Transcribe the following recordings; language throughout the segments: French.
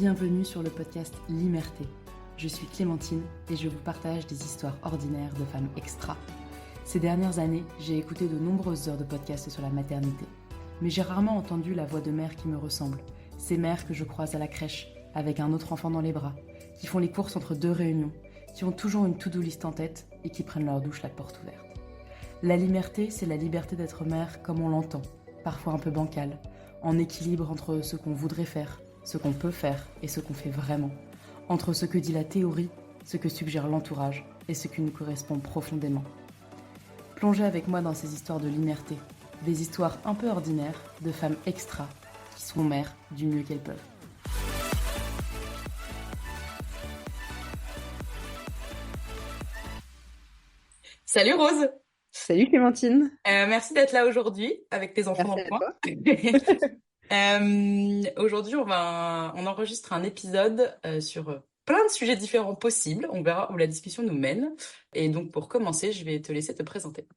Bienvenue sur le podcast Limerté. Je suis Clémentine et je vous partage des histoires ordinaires de femmes extra. Ces dernières années, j'ai écouté de nombreuses heures de podcasts sur la maternité. Mais j'ai rarement entendu la voix de mères qui me ressemblent. Ces mères que je croise à la crèche, avec un autre enfant dans les bras, qui font les courses entre deux réunions, qui ont toujours une to-do list en tête et qui prennent leur douche la porte ouverte. La Limerté, c'est la liberté d'être mère comme on l'entend, parfois un peu bancale, en équilibre entre ce qu'on voudrait faire, ce qu'on peut faire et ce qu'on fait vraiment, entre ce que dit la théorie, ce que suggère l'entourage et ce qui nous correspond profondément. Plongez avec moi dans ces histoires de Limerté, des histoires un peu ordinaires de femmes extra qui sont mères du mieux qu'elles peuvent. Salut Rose. Salut Clémentine. Merci d'être là aujourd'hui avec tes enfants dans Merci le à coin. toi. Aujourd'hui, on enregistre un épisode sur plein de sujets différents possibles. On verra où la discussion nous mène. Et donc, pour commencer, je vais te laisser te présenter.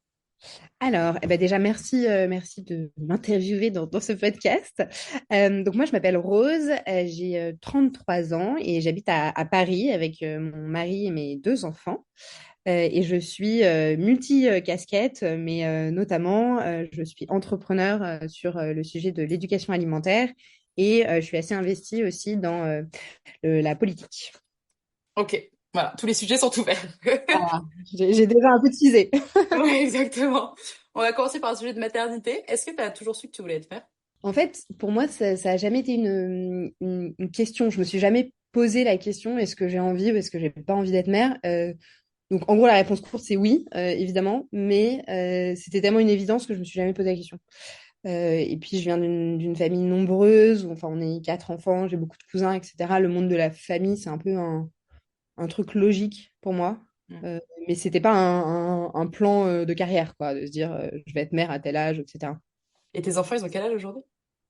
Alors, déjà, merci de m'interviewer dans ce podcast. Donc, moi, je m'appelle Rose, j'ai 33 ans et j'habite à Paris avec mon mari et mes deux enfants. Et je suis multi-casquette, mais notamment, je suis entrepreneur sur le sujet de l'éducation alimentaire et je suis assez investie aussi dans la politique. Ok, voilà, tous les sujets sont ouverts. Voilà, j'ai déjà un peu teasé. Ouais, exactement. On va commencer par le sujet de maternité. Est-ce que tu as toujours su que tu voulais être mère? En fait, pour moi, ça a jamais été une question. Je me suis jamais posé la question, est-ce que j'ai envie ou est-ce que j'ai pas envie d'être mère? Donc, en gros, la réponse courte, c'est oui, évidemment, mais c'était tellement une évidence que je me suis jamais posé la question. Et puis, je viens d'une famille nombreuse, enfin, on est 4 enfants, j'ai beaucoup de cousins, etc. Le monde de la famille, c'est un peu un truc logique pour moi. Mm. Mais c'était pas un plan de carrière, quoi, de se dire, je vais être mère à tel âge, etc. Et tes enfants, ils ont quel âge aujourd'hui?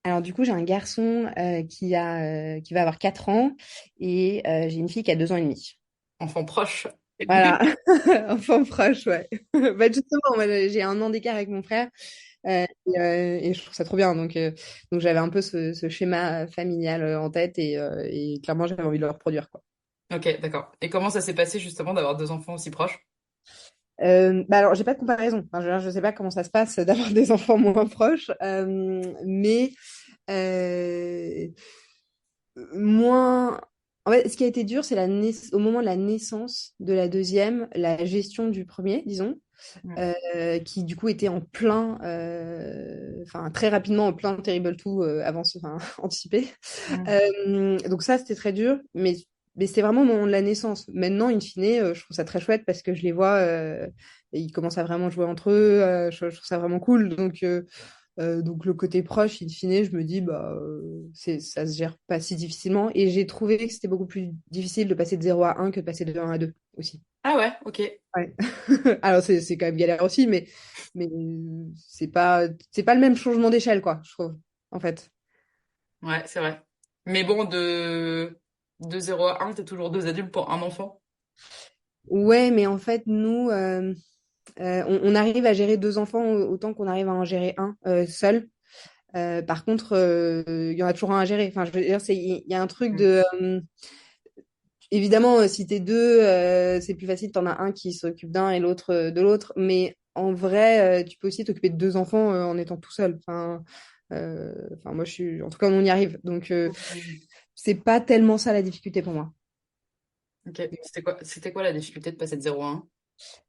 Alors du coup, j'ai un garçon qui va avoir 4 ans et j'ai une fille qui a 2 ans et demi. Enfants proches. Voilà, enfant proche, ouais. Bah, justement, moi, j'ai un an d'écart avec mon frère et je trouve ça trop bien. Donc j'avais un peu ce schéma familial en tête et clairement, j'avais envie de le reproduire, quoi. Ok, d'accord. Et comment ça s'est passé justement d'avoir deux enfants aussi proches? Bah alors, j'ai pas de comparaison. Enfin, je sais pas comment ça se passe d'avoir des enfants moins proches, mais euh, moins. En fait, ce qui a été dur, c'est au moment de la naissance de la deuxième, la gestion du premier, disons, Mm. qui du coup était en plein, enfin très rapidement en plein Terrible 2 enfin, anticipé. Mm. Donc ça, c'était très dur, mais c'était vraiment au moment de la naissance. Maintenant, in fine, je trouve ça très chouette parce que je les vois, et ils commencent à vraiment jouer entre eux. Je trouve ça vraiment cool. Donc le côté proche, in fine, je me dis, bah, ça se gère pas si difficilement. Et j'ai trouvé que c'était beaucoup plus difficile de passer de 0 à 1 que de passer de 1 à 2 aussi. Ah ouais, ok. Ouais. Alors c'est quand même galère aussi, mais c'est pas le même changement d'échelle, quoi, je trouve, en fait. Ouais, c'est vrai. Mais bon, de 0 à 1, t'es toujours deux adultes pour un enfant. Ouais, mais en fait, nous, on arrive à gérer 2 enfants autant qu'on arrive à en gérer un seul. Par contre, il y en a toujours un à gérer. Enfin, je veux dire, il y a un truc Mm. de. Évidemment, si t'es deux, c'est plus facile, t'en as un qui s'occupe d'un et l'autre de l'autre. Mais en vrai, tu peux aussi t'occuper de 2 enfants en étant tout seul. Enfin, moi, en tout cas, on y arrive. Donc, Ok. c'est pas tellement ça la difficulté pour moi. Ok. C'était quoi la difficulté de passer de 0 à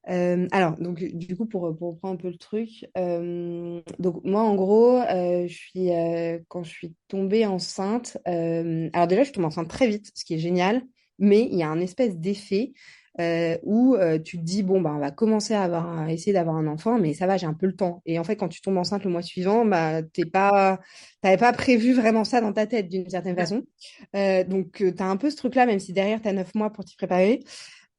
1? Alors, donc, du coup, pour reprendre un peu le truc, donc moi, en gros, quand je suis tombée enceinte, alors déjà, je suis tombée enceinte très vite, ce qui est génial, mais il y a un espèce d'effet où tu te dis, bon, bah, on va commencer à essayer d'avoir un enfant, mais ça va, j'ai un peu le temps. Et en fait, quand tu tombes enceinte le mois suivant, bah, t'avais pas prévu vraiment ça dans ta tête, d'une certaine façon. Donc, tu as un peu ce truc-là, même si derrière, tu as 9 mois pour t'y préparer.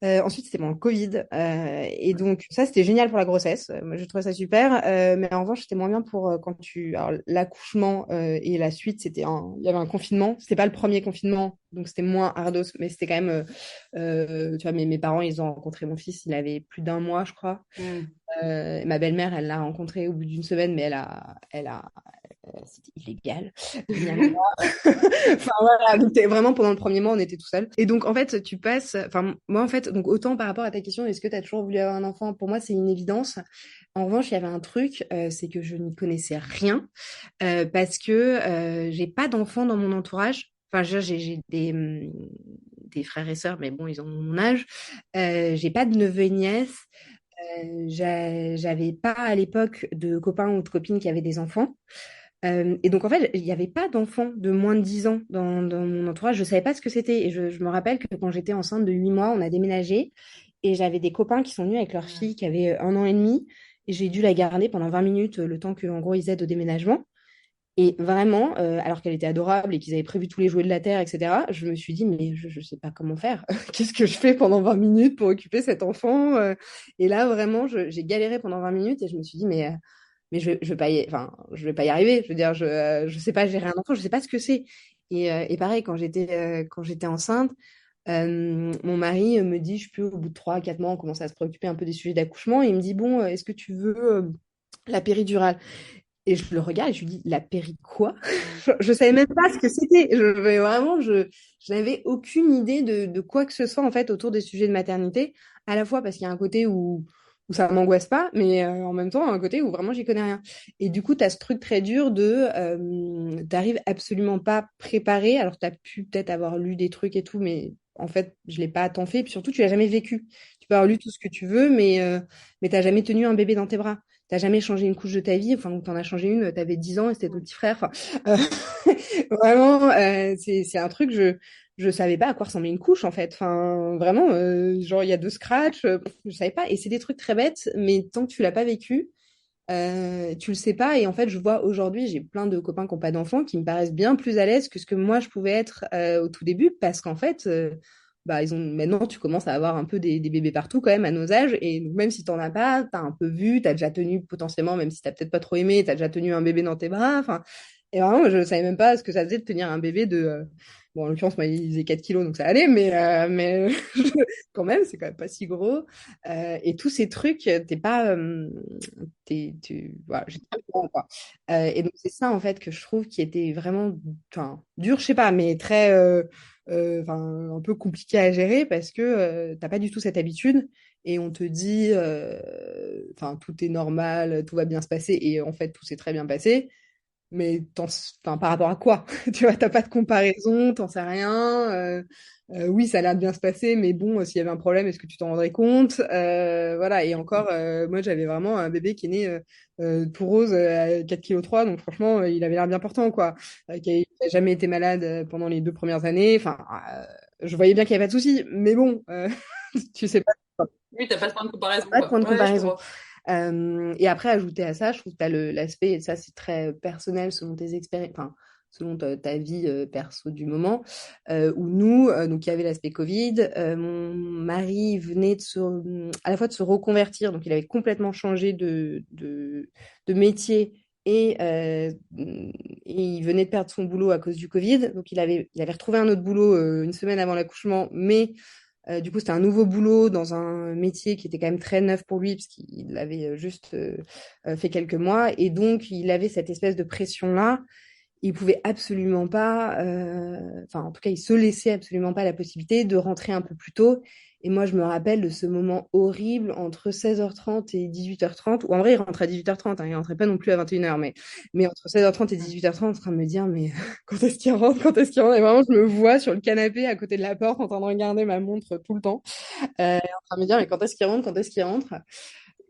Ensuite, c'était pendant le Covid. Et donc, ça, c'était génial pour la grossesse. Moi, je trouvais ça super. Mais en revanche, c'était moins bien pour quand Alors, l'accouchement et la suite, il y avait un confinement. C'était pas le premier confinement, donc c'était moins ardos, mais c'était quand même. Tu vois, mes parents, ils ont rencontré mon fils, il avait plus d'1 mois, je crois. Mm. Ma belle-mère, elle l'a rencontré au bout d'une semaine, mais c'était illégal de venir me voir. Enfin voilà, donc vraiment pendant le premier mois, on était tout seul. Et donc en fait, tu passes, enfin moi en fait, donc autant par rapport à ta question, est-ce que tu as toujours voulu avoir un enfant? Pour moi, c'est une évidence. En revanche, il y avait un truc, c'est que je n'y connaissais rien parce que j'ai pas d'enfants dans mon entourage. Enfin, j'ai des frères et sœurs, mais bon, ils ont mon âge. J'ai pas de neveux et nièces. J'avais pas à l'époque de copains ou de copines qui avaient des enfants. Et donc, en fait, il n'y avait pas d'enfants de moins de 10 ans dans mon entourage. Je ne savais pas ce que c'était. Et je me rappelle que quand j'étais enceinte de 8 mois, on a déménagé. Et j'avais des copains qui sont venus avec leur fille qui avait 1 an et demi. Et j'ai dû la garder pendant 20 minutes, le temps qu'en gros, ils aident au déménagement. Et vraiment, alors qu'elle était adorable et qu'ils avaient prévu tous les jouets de la terre, etc., je me suis dit, mais je ne sais pas comment faire. Qu'est-ce que je fais pendant 20 minutes pour occuper cet enfant? Et là, vraiment, j'ai galéré pendant 20 minutes et je me suis dit, mais je vais pas enfin, je vais pas y arriver. Je veux dire, je sais pas gérer un enfant, je sais pas ce que c'est. Et pareil, quand j'étais enceinte, mon mari me dit, je sais plus, au bout de 3 4 mois, on commence à se préoccuper un peu des sujets d'accouchement. Et il me dit, bon, est-ce que tu veux la péridurale? Et je le regarde et je lui dis, la péri quoi? Je savais même pas ce que c'était. Mais vraiment, je n'avais aucune idée de quoi que ce soit en fait autour des sujets de maternité. À la fois parce qu'il y a un côté où ça m'angoisse pas, mais en même temps, un côté où vraiment j'y connais rien. Et du coup, tu as ce truc très dur de t'arrives absolument pas préparé. Alors, tu as pu peut-être avoir lu des trucs et tout, mais en fait, je l'ai pas tant fait. Et puis surtout, tu l'as jamais vécu. Tu peux avoir lu tout ce que tu veux, mais t'as jamais tenu un bébé dans tes bras. T'as jamais changé une couche de ta vie, enfin, ou t'en as changé une, t'avais 10 ans et c'était ton petit frère. Enfin, euh, vraiment, c'est un truc, je savais pas à quoi ressemblait une couche, en fait. Enfin, vraiment, genre, il y a 2 scratchs, je savais pas. Et c'est des trucs très bêtes, mais tant que tu l'as pas vécu, tu le sais pas. Et en fait, je vois aujourd'hui, j'ai plein de copains qui n'ont pas d'enfants qui me paraissent bien plus à l'aise que ce que moi je pouvais être au tout début, parce qu'en fait, bah, maintenant, tu commences à avoir un peu des bébés partout quand même à nos âges. Et donc, même si tu n'en as pas, tu as un peu vu, tu as déjà tenu potentiellement, même si tu n'as peut-être pas trop aimé, tu as déjà tenu un bébé dans tes bras. Enfin, et vraiment, je ne savais même pas ce que ça faisait de tenir un bébé de. Bon, en l'occurrence, moi, il faisait 4 kilos, donc ça allait, mais quand même, c'est quand même pas si gros. Et tous ces trucs, t'es pas. Voilà, j'ai pas le temps, quoi. Et donc, c'est ça, en fait, que je trouve qui était vraiment enfin, dur, je sais pas, mais très. Enfin, un peu compliqué à gérer parce que t'as pas du tout cette habitude et on te dit enfin tout est normal, tout va bien se passer et en fait tout s'est très bien passé mais enfin, par rapport à quoi? Tu vois, t'as pas de comparaison, t'en sais rien. Oui, ça a l'air de bien se passer, mais bon, s'il y avait un problème, est-ce que tu t'en rendrais compte? Voilà, et encore, moi, j'avais vraiment un bébé qui est né tout rose à 4,3 kg, donc franchement, il avait l'air bien portant, quoi. Qui a jamais été malade pendant les 2 premières années. Enfin, je voyais bien qu'il n'y avait pas de souci, mais bon, tu sais pas. Oui, t'as pas de point de comparaison, Pas de quoi. point de Ouais, je comparaison. vois. Et après, ajouter à ça, je trouve que tu as l'aspect, et ça c'est très personnel selon tes expériences, enfin, selon ta vie perso du moment, où nous, donc il y avait l'aspect Covid, mon mari venait à la fois de se reconvertir, donc il avait complètement changé de métier. Et il venait de perdre son boulot à cause du Covid. Donc, il avait retrouvé un autre boulot une semaine avant l'accouchement, mais du coup, c'était un nouveau boulot dans un métier qui était quand même très neuf pour lui, parce qu'il avait juste fait quelques mois. Et donc, il avait cette espèce de pression-là. Il pouvait absolument pas, enfin, en tout cas, il se laissait absolument pas la possibilité de rentrer un peu plus tôt. Et moi, je me rappelle de ce moment horrible entre 16h30 et 18h30, ou en vrai, il rentrait à 18h30, hein, il rentrait pas non plus à 21h, mais entre 16h30 et 18h30, en train de me dire, mais quand est-ce qu'il rentre, quand est-ce qu'il rentre? Et vraiment, je me vois sur le canapé à côté de la porte en train de regarder ma montre tout le temps, en train de me dire, mais quand est-ce qu'il rentre, quand est-ce qu'il rentre?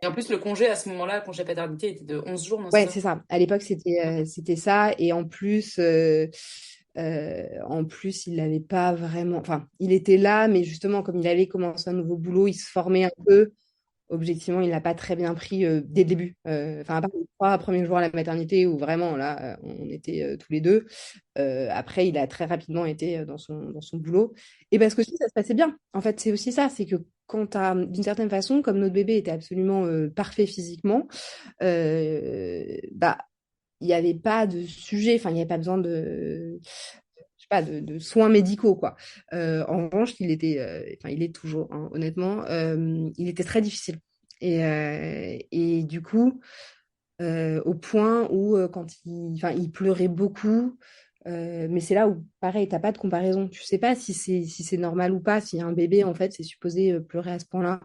Et en plus, le congé à ce moment-là, le congé paternité était de 11 jours, non, c'est Ouais, ça? c'est ça. À l'époque, c'était ça. Et en plus, il n'avait pas vraiment. Enfin, il était là, mais justement, comme il allait commencer un nouveau boulot, il se formait un peu. Objectivement, il l'a pas très bien pris dès le début. Enfin, à part les 3 premiers jours à la maternité où vraiment, là, on était tous les deux. Après, il a très rapidement été dans son boulot. Et parce que aussi, ça se passait bien. En fait, c'est aussi ça. C'est que quand tu as, d'une certaine façon, comme notre bébé était absolument parfait physiquement, bah, il n'y avait pas de sujet. Enfin, il n'y avait pas besoin je sais pas, de soins médicaux, quoi. En revanche, enfin, il est toujours, hein, honnêtement, il était très difficile. Et du coup, au point où enfin, il pleurait beaucoup. Mais c'est là où, pareil, t'as pas de comparaison. Tu sais pas si c'est normal ou pas, si un bébé, en fait, c'est supposé pleurer à ce point-là.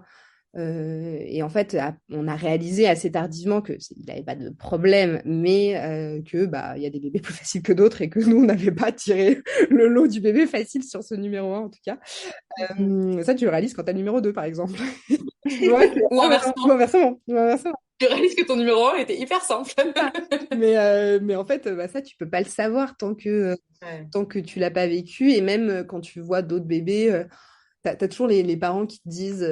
Et en fait, on a réalisé assez tardivement que il n'avait pas de problème, mais que bah il y a des bébés plus faciles que d'autres et que nous, on n'avait pas tiré le lot du bébé facile sur ce numéro 1, en tout cas. Ça, tu le réalises quand tu as le numéro 2, par exemple. Tu vois que, Ou ah, bah, inversement, ou inversement. tu réalises que ton numéro 1 était hyper simple. Ah. Mais en fait, bah, ça, tu peux pas le savoir Ouais. tant que tu l'as pas vécu. Et même quand tu vois d'autres bébés, t'as toujours les parents qui te disent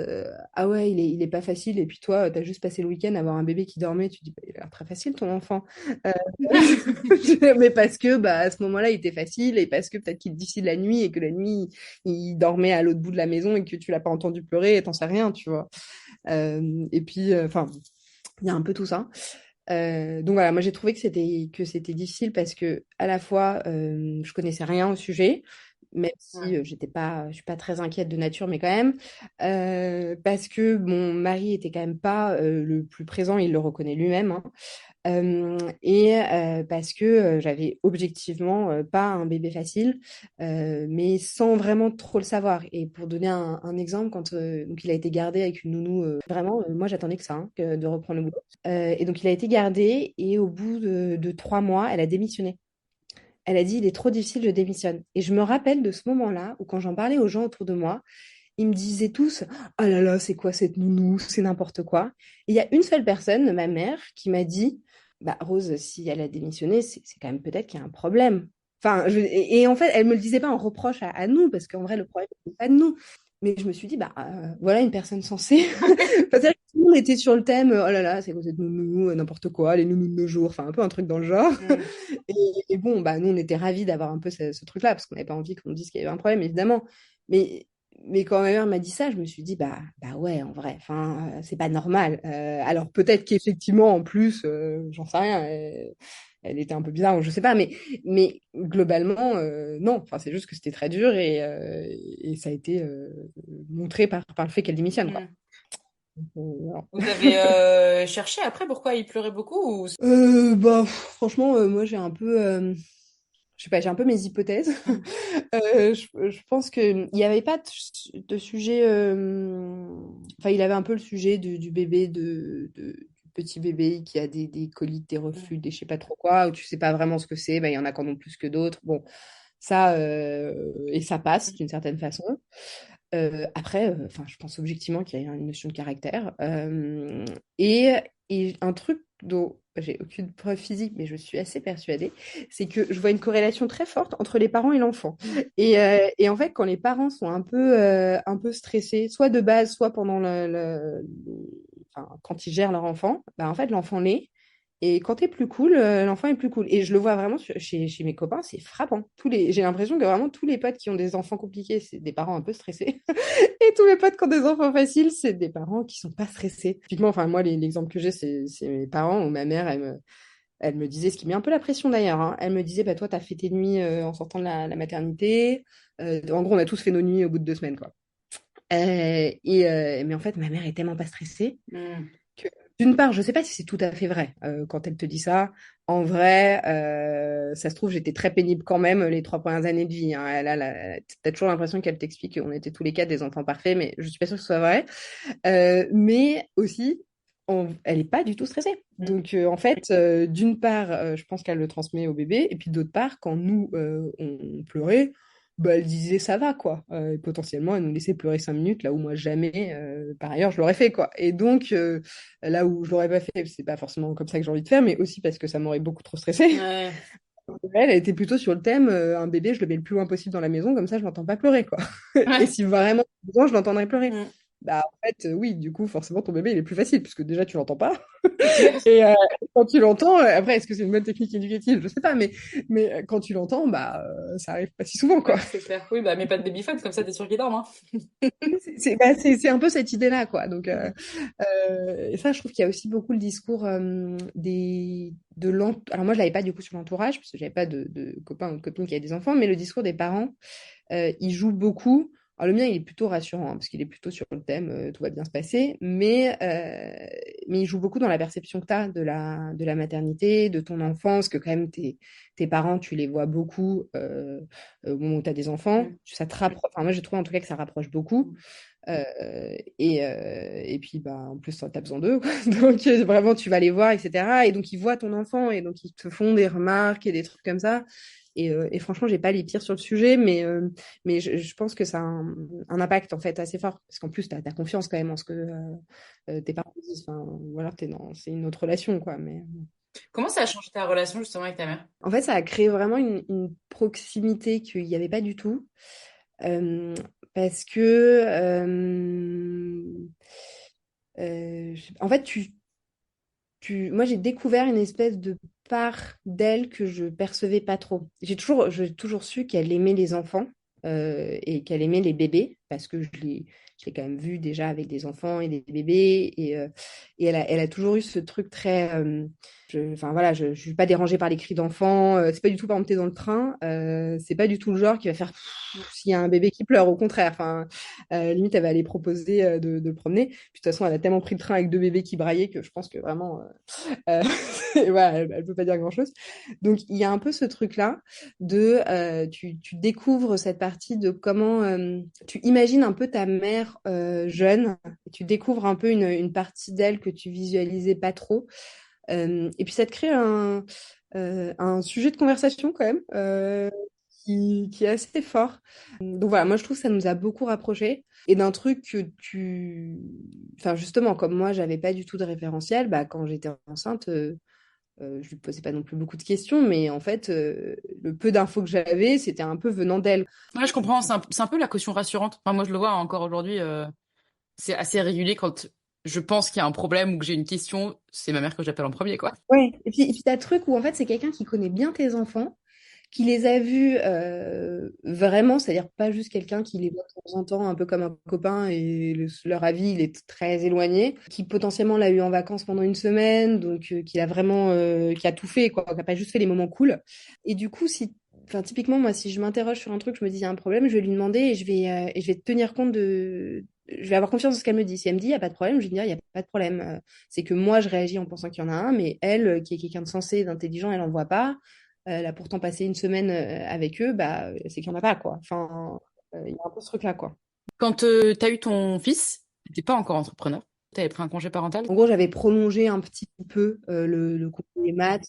ah ouais, il est pas facile. Et puis toi, t'as juste passé le week-end à avoir un bébé qui dormait. Tu te dis, bah, il a l'air très facile, ton enfant. Euh, mais parce que bah, à ce moment-là, il était facile et parce que peut-être qu'il est difficile la nuit et que la nuit, il dormait à l'autre bout de la maison et que tu l'as pas entendu pleurer et t'en sais rien, tu vois. Et puis, enfin, il y a un peu tout ça. Donc voilà, moi j'ai trouvé que c'était difficile parce que à la fois je connaissais rien au sujet, même si Ouais. je suis pas très inquiète de nature, mais quand même parce que mon mari était quand même pas le plus présent, il le reconnaît lui-même, hein. Et parce que j'avais objectivement pas un bébé facile, mais sans vraiment trop le savoir. Et pour donner un exemple, quand donc il a été gardé avec une nounou, vraiment, moi j'attendais que ça, hein, de reprendre le boulot. Et donc il a été gardé et au bout de 3 mois, elle a démissionné. Elle a dit, il est trop difficile, je démissionne. Et je me rappelle de ce moment-là où quand j'en parlais aux gens autour de moi, ils me disaient tous, ah là là, c'est quoi cette nounou, c'est n'importe quoi. Et il y a une seule personne, ma mère, qui m'a dit, bah Rose, si elle a démissionné, c'est quand même peut-être qu'il y a un problème. Enfin, et en fait, elle me le disait pas en reproche à nous, parce qu'en vrai, le problème, c'est pas de nous. Mais je me suis dit, bah voilà une personne sensée. Enfin, c'est-à-dire que tout le monde était sur le thème, oh là là, c'est quoi cette nounou, n'importe quoi, les nounous de nos jours, enfin un peu un truc dans le genre. Mm. Et bon, bah nous, on était ravis d'avoir un peu ce truc-là, parce qu'on n'avait pas envie qu'on dise qu'il y avait un problème, évidemment. Mais mais quand ma mère m'a dit ça, je me suis dit, bah ouais, en vrai, enfin, c'est pas normal. Alors peut-être qu'effectivement, en plus, j'en sais rien, elle était un peu bizarre, ou je sais pas, mais globalement, non. Enfin, c'est juste que c'était très dur et ça a été montré par le fait qu'elle démissionne, quoi. Mm. Voilà. Vous avez cherché après pourquoi il pleurait beaucoup ou... Bah, franchement, moi, je sais pas, j'ai un peu mes hypothèses. Je pense qu'il n'y avait pas de sujet. Enfin, il avait un peu le sujet du bébé, du petit bébé qui a des coliques, des reflux, des je sais pas trop quoi, où tu sais pas vraiment ce que c'est. Ben, il y en a qui en ont plus que d'autres. Bon, ça, et ça passe d'une certaine façon. Après, enfin, je pense objectivement qu'il y a une notion de caractère. Et, et un truc dont j'ai aucune preuve physique, mais je suis assez persuadée, c'est que je vois une corrélation très forte entre les parents et l'enfant. Et en fait, quand les parents sont un peu stressés, soit de base, soit pendant enfin, quand ils gèrent leur enfant, bah, en fait, l'enfant l'est. Et quand t'es plus cool, l'enfant est plus cool. Et je le vois vraiment chez mes copains, c'est frappant. J'ai l'impression que vraiment tous les potes qui ont des enfants compliqués, c'est des parents un peu stressés. Et tous mes potes qui ont des enfants faciles, c'est des parents qui sont pas stressés. Typiquement, enfin, moi, l'exemple que j'ai, c'est mes parents ou ma mère, elle me disait, ce qui met un peu la pression d'ailleurs, hein. Elle me disait, bah, toi, t'as fait tes nuits en sortant de la maternité. En gros, on a tous fait nos nuits au bout de 2 semaines, quoi. Mais en fait, ma mère est tellement pas stressée Mm. que, d'une part, je sais pas si c'est tout à fait vrai quand elle te dit ça. En vrai, ça se trouve, j'étais très pénible quand même les 3 premières années de vie, hein. T'as toujours l'impression qu'elle t'explique qu'on était tous les quatre des enfants parfaits, mais je suis pas sûre que ce soit vrai. Mais aussi, elle est pas du tout stressée. Mm. Donc, en fait, d'une part, je pense qu'elle le transmet au bébé, et puis d'autre part, quand nous, on pleurait, bah, elle disait ça va, quoi. Et potentiellement, elle nous laissait pleurer 5 minutes, là où moi, jamais, par ailleurs, je l'aurais fait, quoi. Et donc, là où je l'aurais pas fait, c'est pas forcément comme ça que j'ai envie de faire, mais aussi parce que ça m'aurait beaucoup trop stressé. Ouais. Elle était plutôt sur le thème, un bébé, je le mets le plus loin possible dans la maison, comme ça, je l'entends pas pleurer, quoi. Et Ouais. si vraiment besoin, je l'entendrai pleurer. Mm. Bah, en fait, oui, du coup, forcément, ton bébé, il est plus facile, puisque déjà, tu l'entends pas. C'est clair. Et quand tu l'entends, après, est-ce que c'est une bonne technique éducative? Je sais pas, mais quand tu l'entends, bah, ça arrive pas si souvent, quoi. Ouais, c'est clair. Oui, bah, mais pas de babyphone, comme ça, t'es sûr qu'il dorme, hein. C'est un peu cette idée-là, quoi. Donc, Mm. et ça, je trouve qu'il y a aussi beaucoup le discours Alors, moi, je l'avais pas, du coup, sur l'entourage, parce que j'avais pas de copains ou de copines qui avaient des enfants, mais le discours des parents, il joue beaucoup Alors, le mien, il est plutôt rassurant, hein, parce qu'il est plutôt sur le thème, tout va bien se passer, mais il joue beaucoup dans la perception que tu as de la maternité, de ton enfance, que quand même tes parents, tu les vois beaucoup au moment où tu as des enfants. Mm. Ça te rapproche, enfin, moi, j'ai trouvé en tout cas que ça rapproche beaucoup. Et puis, bah, en plus, tu as besoin d'eux, quoi. Donc, vraiment, tu vas les voir, etc. Et donc, ils voient ton enfant et donc, ils te font des remarques et des trucs comme ça. Et franchement, j'ai pas les pires sur le sujet, mais je pense que ça a un impact en fait assez fort. Parce qu'en plus, tu as confiance quand même en ce que tes parents disent. Enfin, voilà, c'est une autre relation, quoi. Mais Comment ça a changé ta relation justement avec ta mère? en fait, ça a créé vraiment une proximité qu'il n'y avait pas du tout. Parce que, en fait, moi, j'ai découvert une espèce de part d'elle que je percevais pas trop. J'ai toujours su qu'elle aimait les enfants et qu'elle aimait les bébés parce que je l'ai quand même vu déjà avec des enfants et des bébés et elle a toujours eu ce truc très. Enfin voilà, je suis pas dérangée par les cris d'enfants. C'est pas du tout par exemple t'es dans le train. C'est pas du tout le genre qui va faire s'il y a un bébé qui pleure. Au contraire, enfin limite elle va aller proposer de le promener. Puis de toute façon, elle a tellement pris le train avec deux bébés qui braillaient que je pense que vraiment, euh, voilà, elle peut pas dire grand-chose. Donc, il y a un peu ce truc-là de, tu découvres cette partie de comment, tu imagines un peu ta mère jeune, et tu découvres un peu une partie d'elle que tu visualisais pas trop. Et puis, ça te crée un sujet de conversation quand même. Qui est assez fort. Donc voilà, moi je trouve que ça nous a beaucoup rapprochés. Et d'un truc que enfin justement, comme moi j'avais pas du tout de référentiel, bah, quand j'étais enceinte, je lui posais pas non plus beaucoup de questions, mais en fait, le peu d'infos que j'avais, c'était un peu venant d'elle. Ouais, je comprends, c'est un peu la caution rassurante. Enfin, moi, je le vois encore aujourd'hui, c'est assez régulier quand je pense qu'il y a un problème ou que j'ai une question, c'est ma mère que j'appelle en premier, quoi. Ouais. Et puis t'as le truc où en fait c'est quelqu'un qui connaît bien tes enfants, qui les a vus vraiment, c'est-à-dire pas juste quelqu'un qui les voit de temps en temps un peu comme un copain et leur avis il est très éloigné, qui potentiellement l'a eu en vacances pendant une semaine, donc qui a vraiment qui a tout fait quoi, qui a pas juste fait les moments cool. Et du coup si Enfin, typiquement, moi, si je m'interroge sur un truc, je me dis, il y a un problème, je vais lui demander et je vais tenir compte de. Je vais avoir confiance en ce qu'elle me dit. Si elle me dit, il n'y a pas de problème, je vais lui dire, il n'y a pas de problème. C'est que moi, je réagis en pensant qu'il y en a un, mais elle, qui est quelqu'un de sensé, d'intelligent, elle n'en voit pas. Elle a pourtant passé une semaine avec eux, bah, c'est qu'il n'y en a pas, quoi. Enfin, il y a un peu ce truc-là, quoi. Quand t'as eu ton fils, t'étais pas encore entrepreneur. T'avais pris un congé parental. En gros, j'avais prolongé un petit peu le cours des maths,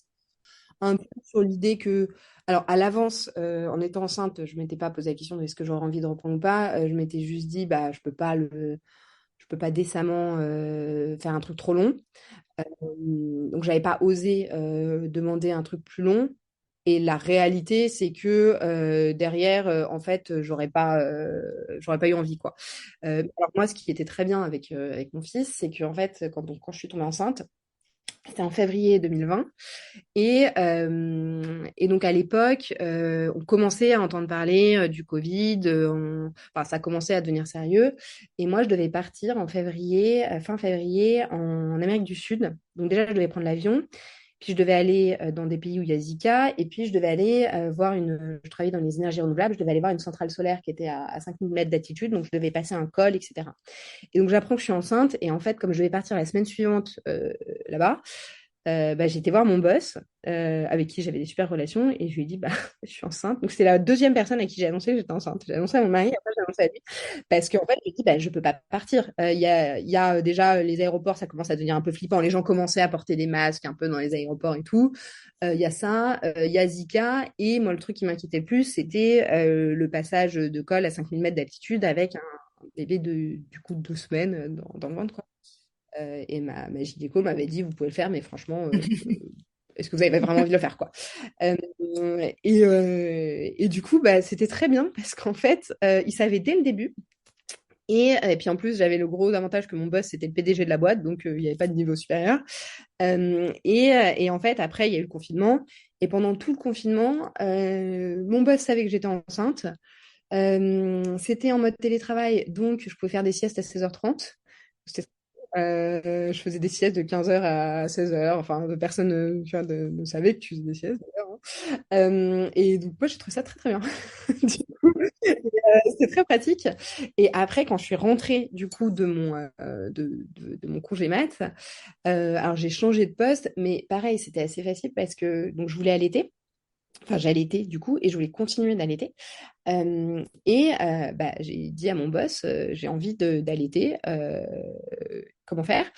un peu sur l'idée que, alors à l'avance, en étant enceinte, je m'étais pas posé la question de est-ce que j'aurais envie de reprendre ou pas. Je m'étais juste dit, bah, je peux pas décemment faire un truc trop long. Donc, j'avais pas osé demander un truc plus long. Et la réalité, c'est que derrière, en fait, j'aurais pas eu envie, quoi. Alors moi, ce qui était très bien avec mon fils, c'est que en fait, quand je suis tombée enceinte, c'était en février 2020. Et donc à l'époque, on commençait à entendre parler du Covid, enfin, ça commençait à devenir sérieux. Et moi, je devais partir en février, fin février, en Amérique du Sud. Donc déjà, je devais prendre l'avion. Puis je devais aller dans des pays où il y a Zika. Et puis je devais aller voir je travaillais dans les énergies renouvelables, je devais aller voir une centrale solaire qui était à 5000 mètres d'altitude. Donc je devais passer un col, etc. Et donc j'apprends que je suis enceinte. Et en fait, comme je devais partir la semaine suivante là-bas, bah, j'ai été voir mon boss, avec qui j'avais des super relations, et je lui ai dit, bah, je suis enceinte. Donc, c'est la deuxième personne à qui j'ai annoncé que j'étais enceinte. J'ai annoncé à mon mari, après j'ai annoncé à lui. Parce qu'en fait, je lui ai dit, bah, je peux pas partir. Il y a déjà les aéroports, ça commence à devenir un peu flippant. Les gens commençaient à porter des masques un peu dans les aéroports et tout. Il y a ça, il y a Zika. Et moi, le truc qui m'inquiétait le plus, c'était le passage de col à 5000 mètres d'altitude avec un bébé du coup de 2 semaines dans le ventre, quoi. Et ma gynéco m'avait dit, vous pouvez le faire, mais franchement, est-ce que vous avez vraiment envie de le faire, quoi. Et du coup, bah, c'était très bien parce qu'en fait, il savait dès le début. Et puis en plus, j'avais le gros avantage que mon boss, c'était le PDG de la boîte, donc il n'y avait pas de niveau supérieur. Et en fait, après, il y a eu le confinement. Et pendant tout le confinement, mon boss savait que j'étais enceinte. C'était en mode télétravail, donc je pouvais faire des siestes à 16h30. Je faisais des siestes de 15h à 16h. Enfin, personne tu vois, ne savait que tu faisais des siestes, d'ailleurs, hein. Et donc, moi, j'ai trouvé ça très, très bien. C'est très pratique. Et après, quand je suis rentrée du coup de mon congé mat, alors j'ai changé de poste, mais pareil, c'était assez facile parce que donc je voulais allaiter. Enfin, j'allaitais du coup et je voulais continuer d'allaiter. Bah, j'ai dit à mon boss, j'ai envie d'allaiter. Comment faire?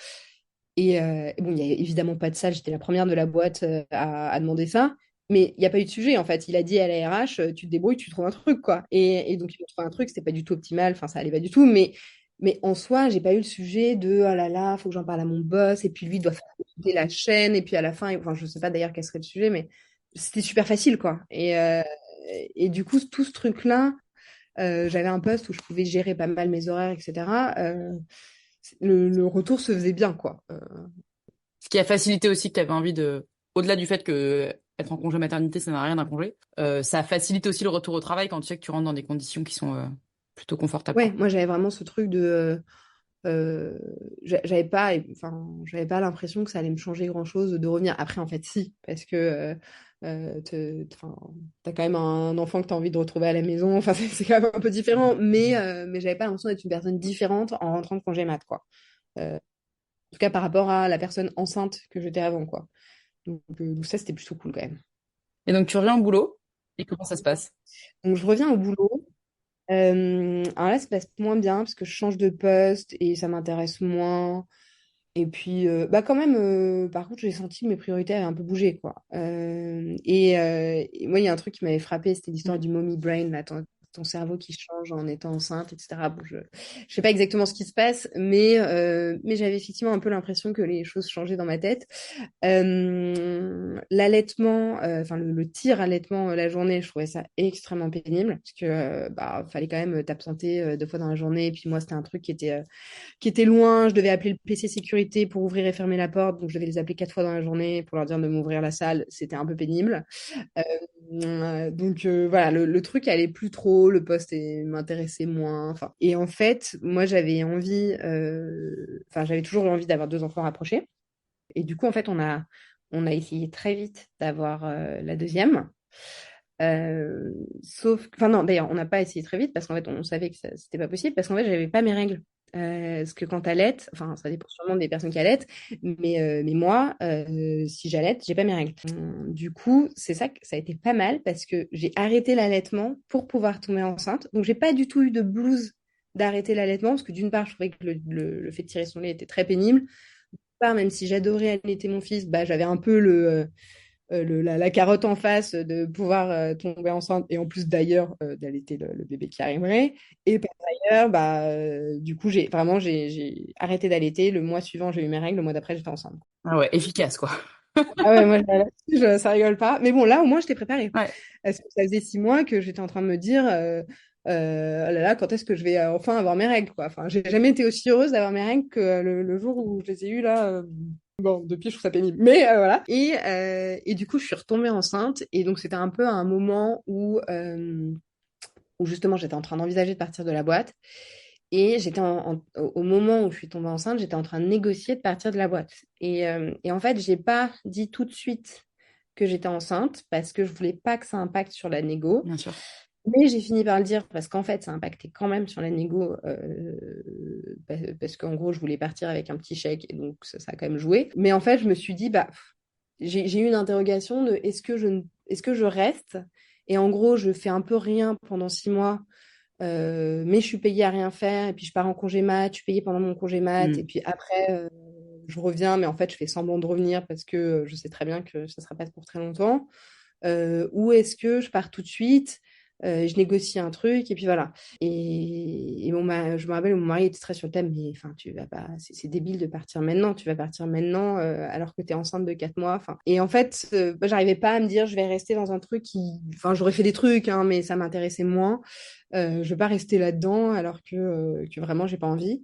Et bon, il n'y a évidemment pas de salle, j'étais la première de la boîte à demander ça. Mais il n'y a pas eu de sujet, en fait. Il a dit à la RH, tu te débrouilles, tu trouves un truc, quoi. Et donc, il a trouvé un truc, c'était pas du tout optimal, enfin, ça allait pas du tout. Mais en soi, j'ai pas eu le sujet de, oh là là, faut que j'en parle à mon boss, et puis lui doit faire écouter la chaîne, et puis à la fin, enfin, je sais pas d'ailleurs quel serait le sujet, mais c'était super facile, quoi. Et du coup, tout ce truc-là, j'avais un poste où je pouvais gérer pas mal mes horaires, etc. Le retour se faisait bien, quoi. Ce qui a facilité aussi que tu avais envie de, au-delà du fait que être en congé maternité, ça n'a rien d'un congé, ça facilite aussi le retour au travail quand tu sais que tu rentres dans des conditions qui sont plutôt confortables, Ouais, quoi. moi j'avais vraiment ce truc de j'avais pas enfin j'avais pas l'impression que ça allait me changer grand-chose de revenir. Après en fait si parce que enfin, t'as quand même un enfant que t'as envie de retrouver à la maison. Enfin c'est quand même un peu différent, mais j'avais pas l'impression d'être une personne différente en rentrant de congé mat quoi. En tout cas par rapport à la personne enceinte que j'étais avant quoi. Donc ça c'était plutôt cool quand même. Et donc tu reviens au boulot, et comment ça se passe? Donc je reviens au boulot. Alors là, ça se passe moins bien parce que je change de poste et ça m'intéresse moins. Et puis, bah quand même, par contre, j'ai senti que mes priorités avaient un peu bougé, quoi. Et moi, il y a un truc qui m'avait frappé, c'était l'histoire Mm. du mommy brain, là, ton cerveau qui change en étant enceinte, etc. Bon, je sais pas exactement ce qui se passe, mais j'avais effectivement un peu l'impression que les choses changeaient dans ma tête. L'allaitement, enfin le tir allaitement la journée, je trouvais ça extrêmement pénible parce que bah fallait quand même t'absenter 2 fois dans la journée. Et puis moi, c'était un truc qui était loin. Je devais appeler le PC sécurité pour ouvrir et fermer la porte, donc je devais les appeler 4 fois dans la journée pour leur dire de m'ouvrir la salle. C'était un peu pénible. Voilà, le truc allait plus trop, le poste m'intéressait moins. Enfin, et en fait, moi j'avais envie, enfin j'avais toujours eu envie d'avoir 2 enfants rapprochés. Et du coup, en fait, on a essayé très vite d'avoir la deuxième. Enfin non, d'ailleurs, on n'a pas essayé très vite parce qu'en fait, on savait que c'était pas possible parce qu'en fait, j'avais pas mes règles. Parce que quand t'allaites, enfin, ça dépend sûrement des personnes qui allaitent, mais moi, si j'allaite, j'ai pas mes règles. Du coup, c'est ça que ça a été pas mal parce que j'ai arrêté l'allaitement pour pouvoir tomber enceinte. Donc, j'ai pas du tout eu de blues d'arrêter l'allaitement parce que d'une part, je trouvais que le fait de tirer son lait était très pénible part, même si j'adorais allaiter mon fils, bah, j'avais un peu la carotte en face de pouvoir tomber enceinte et en plus d'ailleurs d'allaiter le bébé qui arriverait. Et par ailleurs, bah, du coup, j'ai arrêté d'allaiter. Le mois suivant, j'ai eu mes règles. Le mois d'après, j'étais enceinte. Ah ouais, efficace, quoi. Ah ouais, moi, ça rigole pas. Mais bon, là, au moins, j'étais préparée. Ouais. Parce que ça faisait 6 mois que j'étais en train de me dire, oh là là, quand est-ce que je vais enfin avoir mes règles, quoi. Enfin, j'ai jamais été aussi heureuse d'avoir mes règles que le jour où je les ai eues, là. Bon, depuis, je trouve ça pénible. Mais voilà. Et du coup, je suis retombée enceinte. Et donc, c'était un peu un moment où justement, j'étais en train d'envisager de partir de la boîte. Et au moment où je suis tombée enceinte, j'étais en train de négocier de partir de la boîte. Et en fait, j'ai pas dit tout de suite que j'étais enceinte parce que je voulais pas que ça impacte sur la négo. Bien sûr. Mais j'ai fini par le dire parce qu'en fait, ça impactait quand même sur la négo parce qu'en gros, je voulais partir avec un petit chèque et donc ça a quand même joué. Mais en fait, je me suis dit, bah, j'ai eu une interrogation de est-ce que je reste? Et en gros, je fais un peu rien pendant 6 mois mais je suis payée à rien faire, et puis je pars en congé mat, je suis payée pendant mon congé mat, et Mm. puis après, je reviens, mais en fait, je fais semblant de revenir parce que je sais très bien que ça ne sera pas pour très longtemps. Ou est-ce que je pars tout de suite, je négocie un truc, et puis voilà. Et je me rappelle, mon mari était très sur le thème, mais enfin, tu vas pas, c'est débile de partir maintenant, tu vas partir maintenant alors que tu es enceinte de 4 mois. Enfin, et en fait, bah, j'arrivais pas à me dire, je vais rester dans un truc qui. Enfin, j'aurais fait des trucs, hein, mais ça m'intéressait moins. Je vais pas rester là-dedans alors que vraiment, j'ai pas envie.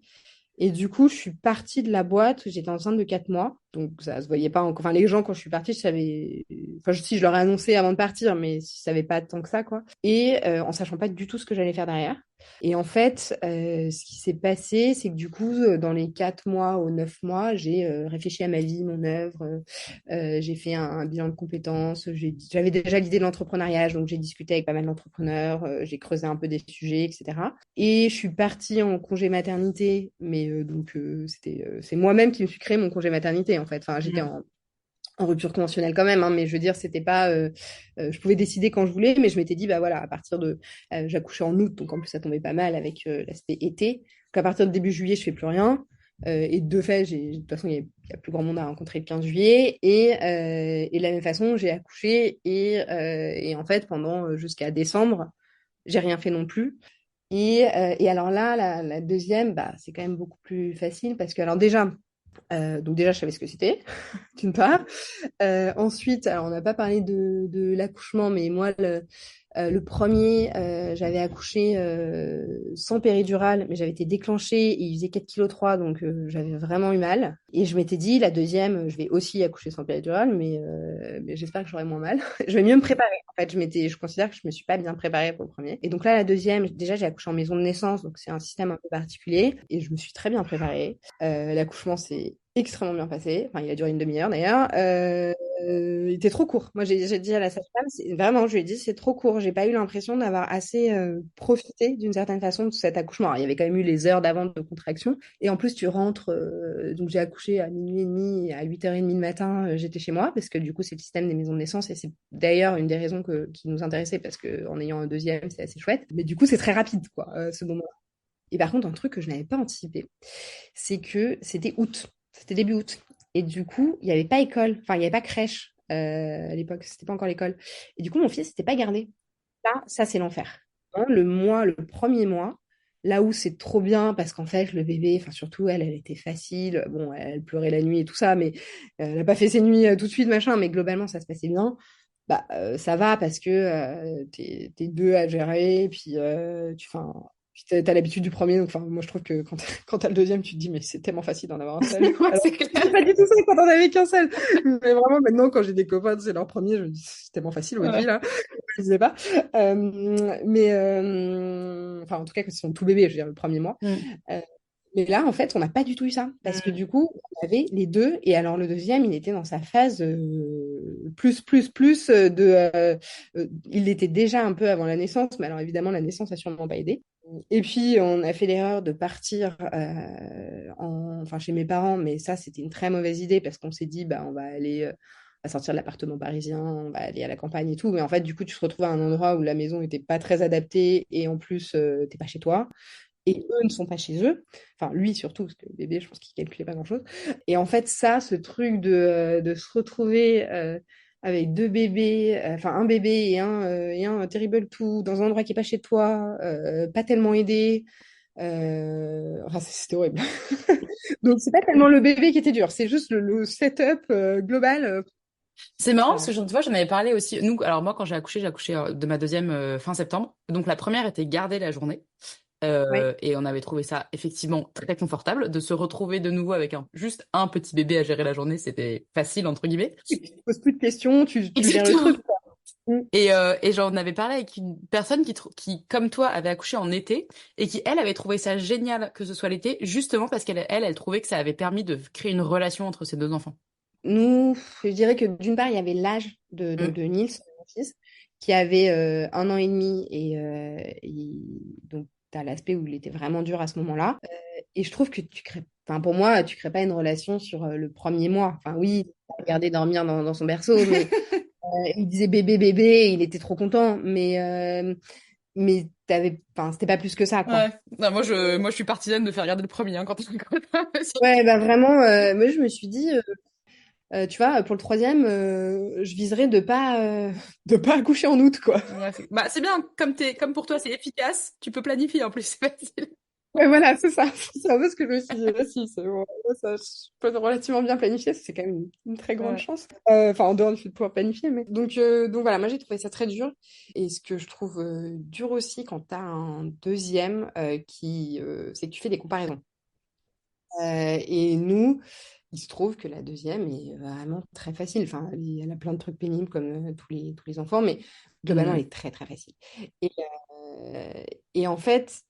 Et du coup, je suis partie de la boîte, j'étais enceinte de 4 mois, donc ça se voyait pas encore. Enfin, les gens, quand je suis partie, je savais, enfin, si je leur ai annoncé avant de partir, mais ils savaient pas tant que ça, quoi. Et en sachant pas du tout ce que j'allais faire derrière. Et en fait, ce qui s'est passé, c'est que du coup, dans les 4 mois ou 9 mois, j'ai réfléchi à ma vie, mon œuvre. J'ai fait un bilan de compétences. J'avais déjà l'idée de l'entrepreneuriat, donc j'ai discuté avec pas mal d'entrepreneurs. J'ai creusé un peu des sujets, etc. Et je suis partie en congé maternité, mais c'est moi-même qui me suis créé mon congé maternité, en fait. Enfin, j'étais en rupture conventionnelle quand même, hein, mais je veux dire, c'était pas, je pouvais décider quand je voulais, mais je m'étais dit, bah voilà, à partir de, j'accouchais en août, donc en plus ça tombait pas mal avec l'aspect été. Donc à partir de début juillet, je fais plus rien. Et de fait, de toute façon, il y a plus grand monde à rencontrer le 15 juillet. Et de la même façon, j'ai accouché et en fait, pendant jusqu'à décembre, j'ai rien fait non plus. Et alors là, la deuxième, bah, c'est quand même beaucoup plus facile parce que, alors déjà, donc déjà, je savais ce que c'était, d'une part. Ensuite, alors on n'a pas parlé de l'accouchement, mais moi, le premier, j'avais accouché sans péridurale, mais j'avais été déclenchée et il faisait 4,3 kg, donc j'avais vraiment eu mal. Et je m'étais dit, la deuxième, je vais aussi accoucher sans péridurale, mais j'espère que j'aurai moins mal. Je vais mieux me préparer. En fait, je considère que je me suis pas bien préparée pour le premier. Et donc là, la deuxième, déjà, j'ai accouché en maison de naissance, donc c'est un système un peu particulier. Et je me suis très bien préparée. L'accouchement, c'est extrêmement bien passé. Enfin, il a duré une demi-heure d'ailleurs. Il était trop court. Moi, j'ai dit à la sage-femme, vraiment, je lui ai dit, c'est trop court. J'ai pas eu l'impression d'avoir assez profité d'une certaine façon de cet accouchement. Alors, il y avait quand même eu les heures d'avant de contraction. Et en plus, tu rentres. Donc, j'ai accouché à minuit et demi et à 8h30 le matin, j'étais chez moi parce que du coup, c'est le système des maisons de naissance et c'est d'ailleurs une des raisons qui nous intéressait parce qu'en ayant un deuxième, c'est assez chouette. Mais du coup, c'est très rapide, quoi, ce moment-là. Et par contre, un truc que je n'avais pas anticipé, c'est que c'était août. C'était début août. Et du coup, il n'y avait pas école, enfin, il n'y avait pas crèche à l'époque, c'était pas encore l'école. Et du coup, mon fils n'était pas gardé. Là, ça, c'est l'enfer. Hein, le premier mois, là où c'est trop bien, parce qu'en fait, le bébé, enfin, surtout elle était facile. Bon, elle pleurait la nuit et tout ça, mais elle n'a pas fait ses nuits tout de suite, machin, mais globalement, ça se passait bien. Bah, ça va parce que t'es deux à gérer, puis enfin, t'as l'habitude du premier, donc enfin, moi je trouve que quand t'as le deuxième, tu te dis mais c'est tellement facile d'en avoir un seul. Ouais, Alors, c'est clair. c'est pas du tout ça quand on avait qu'un seul. Mais vraiment maintenant, quand j'ai des copains, c'est leur premier, je me dis c'est tellement facile votre vie Ouais. là. Je sais pas. Mais enfin en tout cas quand ils sont tout bébés, je veux dire le premier mois. Mm. Euh, mais là, en fait, on n'a pas du tout eu ça. Parce que Mm. du coup, on avait les deux. Et alors, le deuxième, il était dans sa phase plus il était déjà un peu avant la naissance. Mais alors, évidemment, la naissance a sûrement pas aidé. Et puis, on a fait l'erreur de partir enfin, chez mes parents. Mais ça, c'était une très mauvaise idée parce qu'on s'est dit, bah, on va aller on va sortir de l'appartement parisien, on va aller à la campagne et tout. Mais en fait, du coup, tu te retrouves à un endroit où la maison n'était pas très adaptée et en plus, t'es pas chez toi et eux ne sont pas chez eux. Enfin, lui surtout, parce que le bébé, je pense qu'il calculait pas grand-chose. Et en fait, ça, ce truc de se retrouver avec deux bébés, enfin un bébé et un terrible tout, dans un endroit qui est pas chez toi, pas tellement aidé. Enfin, c'était horrible. Donc, c'est pas tellement le bébé qui était dur, c'est juste le setup global. C'est marrant parce Voilà. que tu vois, j'en avais parlé aussi. Nous, alors moi, quand j'ai accouché de ma deuxième fin septembre. Donc la première était gardée la journée. Ouais. Et on avait trouvé ça effectivement très confortable de se retrouver de nouveau avec juste un petit bébé à gérer la journée. C'était facile, entre guillemets. Tu te poses plus de questions, tu gères le Exactement. truc, quoi. Mm. Et j'en avais parlé avec une personne qui, comme toi, avait accouché en été et qui, elle, avait trouvé ça génial que ce soit l'été, justement parce elle trouvait que ça avait permis de créer une relation entre ses deux enfants. Nous, je dirais que d'une part, il y avait l'âge Mm. de Niels, mon fils, qui avait 1 an et demi, donc tu as l'aspect où il était vraiment dur à ce moment-là. Et je trouve que enfin, pour moi, tu crées pas une relation sur le premier mois. Enfin, oui, il regardait dormir dans son berceau, mais il disait bébé, bébé, il était trop content, mais enfin, c'était pas plus que ça, quoi. Ouais. Non, moi, je suis partisane de faire regarder le premier hein, quand Ouais, bah vraiment, moi je me suis dit, tu vois, pour le troisième, je viserais de pas accoucher en août, quoi. Ouais, bah, c'est bien, comme pour toi, c'est efficace, tu peux planifier en plus, c'est facile. Ouais, voilà, c'est ça. C'est un peu ce que je me suis dit aussi. C'est bon, ça, je peux relativement bien planifier, c'est quand même une très grande Ouais. chance. Enfin, en dehors du fait de pouvoir planifier, mais donc voilà, moi j'ai trouvé ça très dur. Et ce que je trouve dur aussi quand t'as un deuxième c'est que tu fais des comparaisons. Et nous, il se trouve que la deuxième est vraiment très facile. Enfin, elle a plein de trucs pénibles comme tous les enfants, mais globalement, elle Mm. est très, très facile. Et, et en fait,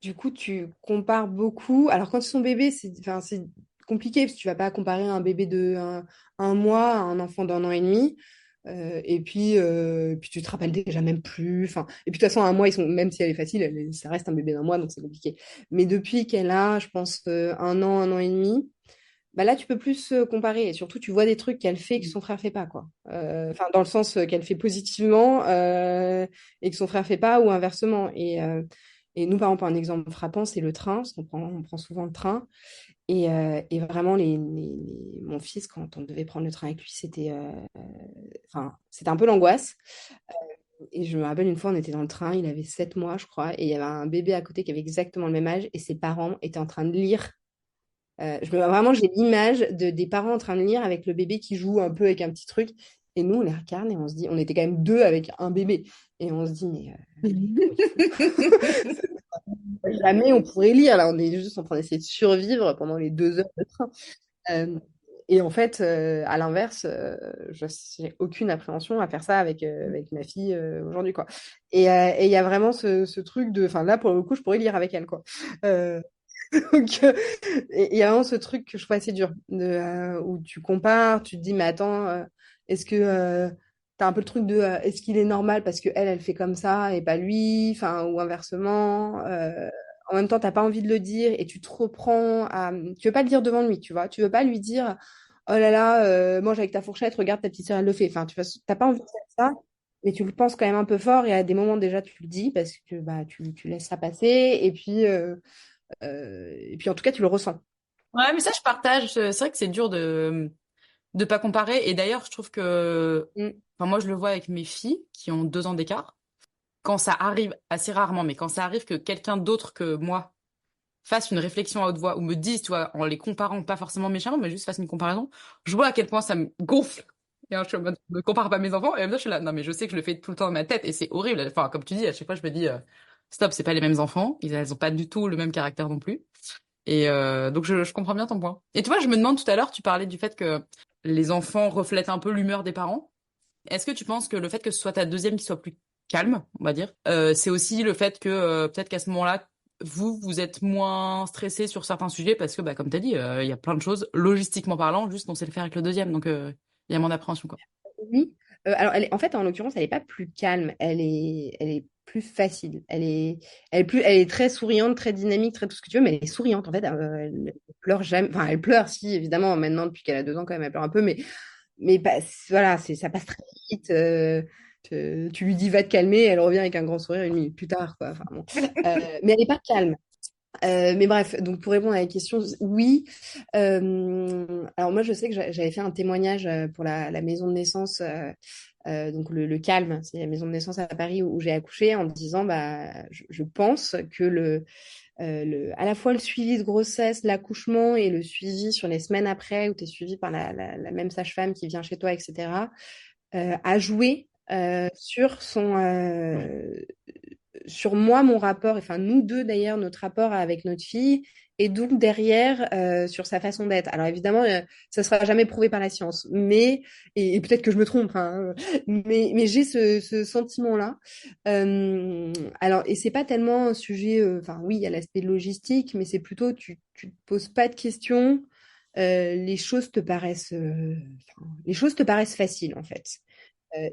du coup, tu compares beaucoup. Alors, quand ils sont bébés, enfin, c'est compliqué parce que tu vas pas comparer un bébé de un mois à un enfant d'un an et demi. Et puis tu te rappelles déjà même plus. Enfin, et puis de toute façon, un mois, même si elle est facile, ça reste un bébé d'un mois, donc c'est compliqué. Mais depuis qu'elle a, je pense, un an et demi, bah là, tu peux plus comparer. Et surtout, tu vois des trucs qu'elle fait que son frère fait pas, quoi. Enfin, dans le sens qu'elle fait positivement et que son frère fait pas, ou inversement. Et nous, par exemple, un exemple frappant, c'est le train, parce qu'on prend souvent le train. Et vraiment, mon fils, quand on devait prendre le train avec lui, enfin, c'était un peu l'angoisse. Et je me rappelle une fois, on était dans le train, il avait 7 mois, je crois, et il y avait un bébé à côté qui avait exactement le même âge, et ses parents étaient en train de lire. Vraiment, j'ai l'image des parents en train de lire avec le bébé qui joue un peu avec un petit truc. Et nous, on les regarde et on se dit, on était quand même deux avec un bébé. Et on se dit, mais comment il faut jamais on pourrait lire. Là, on est juste en train d'essayer de survivre pendant les 2 heures de train. Euh, et en fait, à l'inverse, je n'ai aucune appréhension à faire ça avec ma fille aujourd'hui, quoi. Et il y a vraiment ce truc de, enfin là, pour le coup, je pourrais lire avec elle, quoi. Euh, donc, il y a vraiment ce truc que je trouve assez dur, où tu compares, tu te dis, mais attends, est-ce que tu as un peu le truc de, est-ce qu'il est normal parce que elle fait comme ça et pas lui, enfin, ou inversement. En même temps, t'as pas envie de le dire et tu te reprends à. Tu veux pas le dire devant lui, tu vois. Tu veux pas lui dire, oh là là, mange avec ta fourchette, regarde ta petite sœur, elle le fait. Enfin, t'as pas envie de faire ça, mais tu le penses quand même un peu fort et à des moments déjà, tu le dis parce que bah, tu laisses ça passer et puis en tout cas, tu le ressens. Ouais, mais ça, je partage. C'est vrai que c'est dur de pas comparer. Et d'ailleurs, je trouve que, Mm. enfin, moi, je le vois avec mes filles qui ont 2 ans d'écart. Quand ça arrive, assez rarement, mais quand ça arrive que quelqu'un d'autre que moi fasse une réflexion à haute voix ou me dise, tu vois, en les comparant, pas forcément méchamment, mais juste fasse une comparaison, je vois à quel point ça me gonfle. Et alors, je suis en mode, ne compare pas mes enfants. Et en même temps, je suis là, non, mais je sais que je le fais tout le temps dans ma tête et c'est horrible. Enfin, comme tu dis, à chaque fois, je me dis, stop, c'est pas les mêmes enfants. Elles ont pas du tout le même caractère non plus. Et donc, je comprends bien ton point. Et tu vois, je me demande tout à l'heure, tu parlais du fait que les enfants reflètent un peu l'humeur des parents. Est-ce que tu penses que le fait que ce soit ta deuxième qui soit plus calme, on va dire, c'est aussi le fait que peut-être qu'à ce moment-là, vous êtes moins stressé sur certains sujets parce que, bah, comme tu as dit, il y a plein de choses, logistiquement parlant, juste on sait le faire avec le deuxième. Donc, il y a moins d'appréhension, quoi. Oui. Alors, en fait, en l'occurrence, elle n'est pas plus calme, elle est plus facile. Elle est très souriante, très dynamique, très tout ce que tu veux, mais elle est souriante. En fait, elle pleure jamais. Enfin, elle pleure, si, évidemment, maintenant, depuis qu'elle a 2 ans, quand même, elle pleure un peu, mais voilà, ça passe très vite. Tu lui dis va te calmer, elle revient avec un grand sourire 1 minute plus tard, quoi. Enfin, bon. Mais elle n'est pas calme. Mais bref, donc pour répondre à la question, oui. Alors moi, je sais que j'avais fait un témoignage pour la maison de naissance, donc le Calme, c'est la maison de naissance à Paris où j'ai accouché, en disant, bah, je pense que à la fois le suivi de grossesse, l'accouchement et le suivi sur les semaines après, où tu es suivi par la même sage-femme qui vient chez toi, etc., a joué sur moi, mon rapport, enfin nous deux d'ailleurs, notre rapport avec notre fille, et donc derrière sur sa façon d'être. Alors évidemment, ça sera jamais prouvé par la science, et peut-être que je me trompe, hein, mais j'ai ce sentiment-là. Alors, et c'est pas tellement un sujet, enfin oui, il y a l'aspect logistique, mais c'est plutôt tu te poses pas de questions. Les choses te paraissent faciles en fait,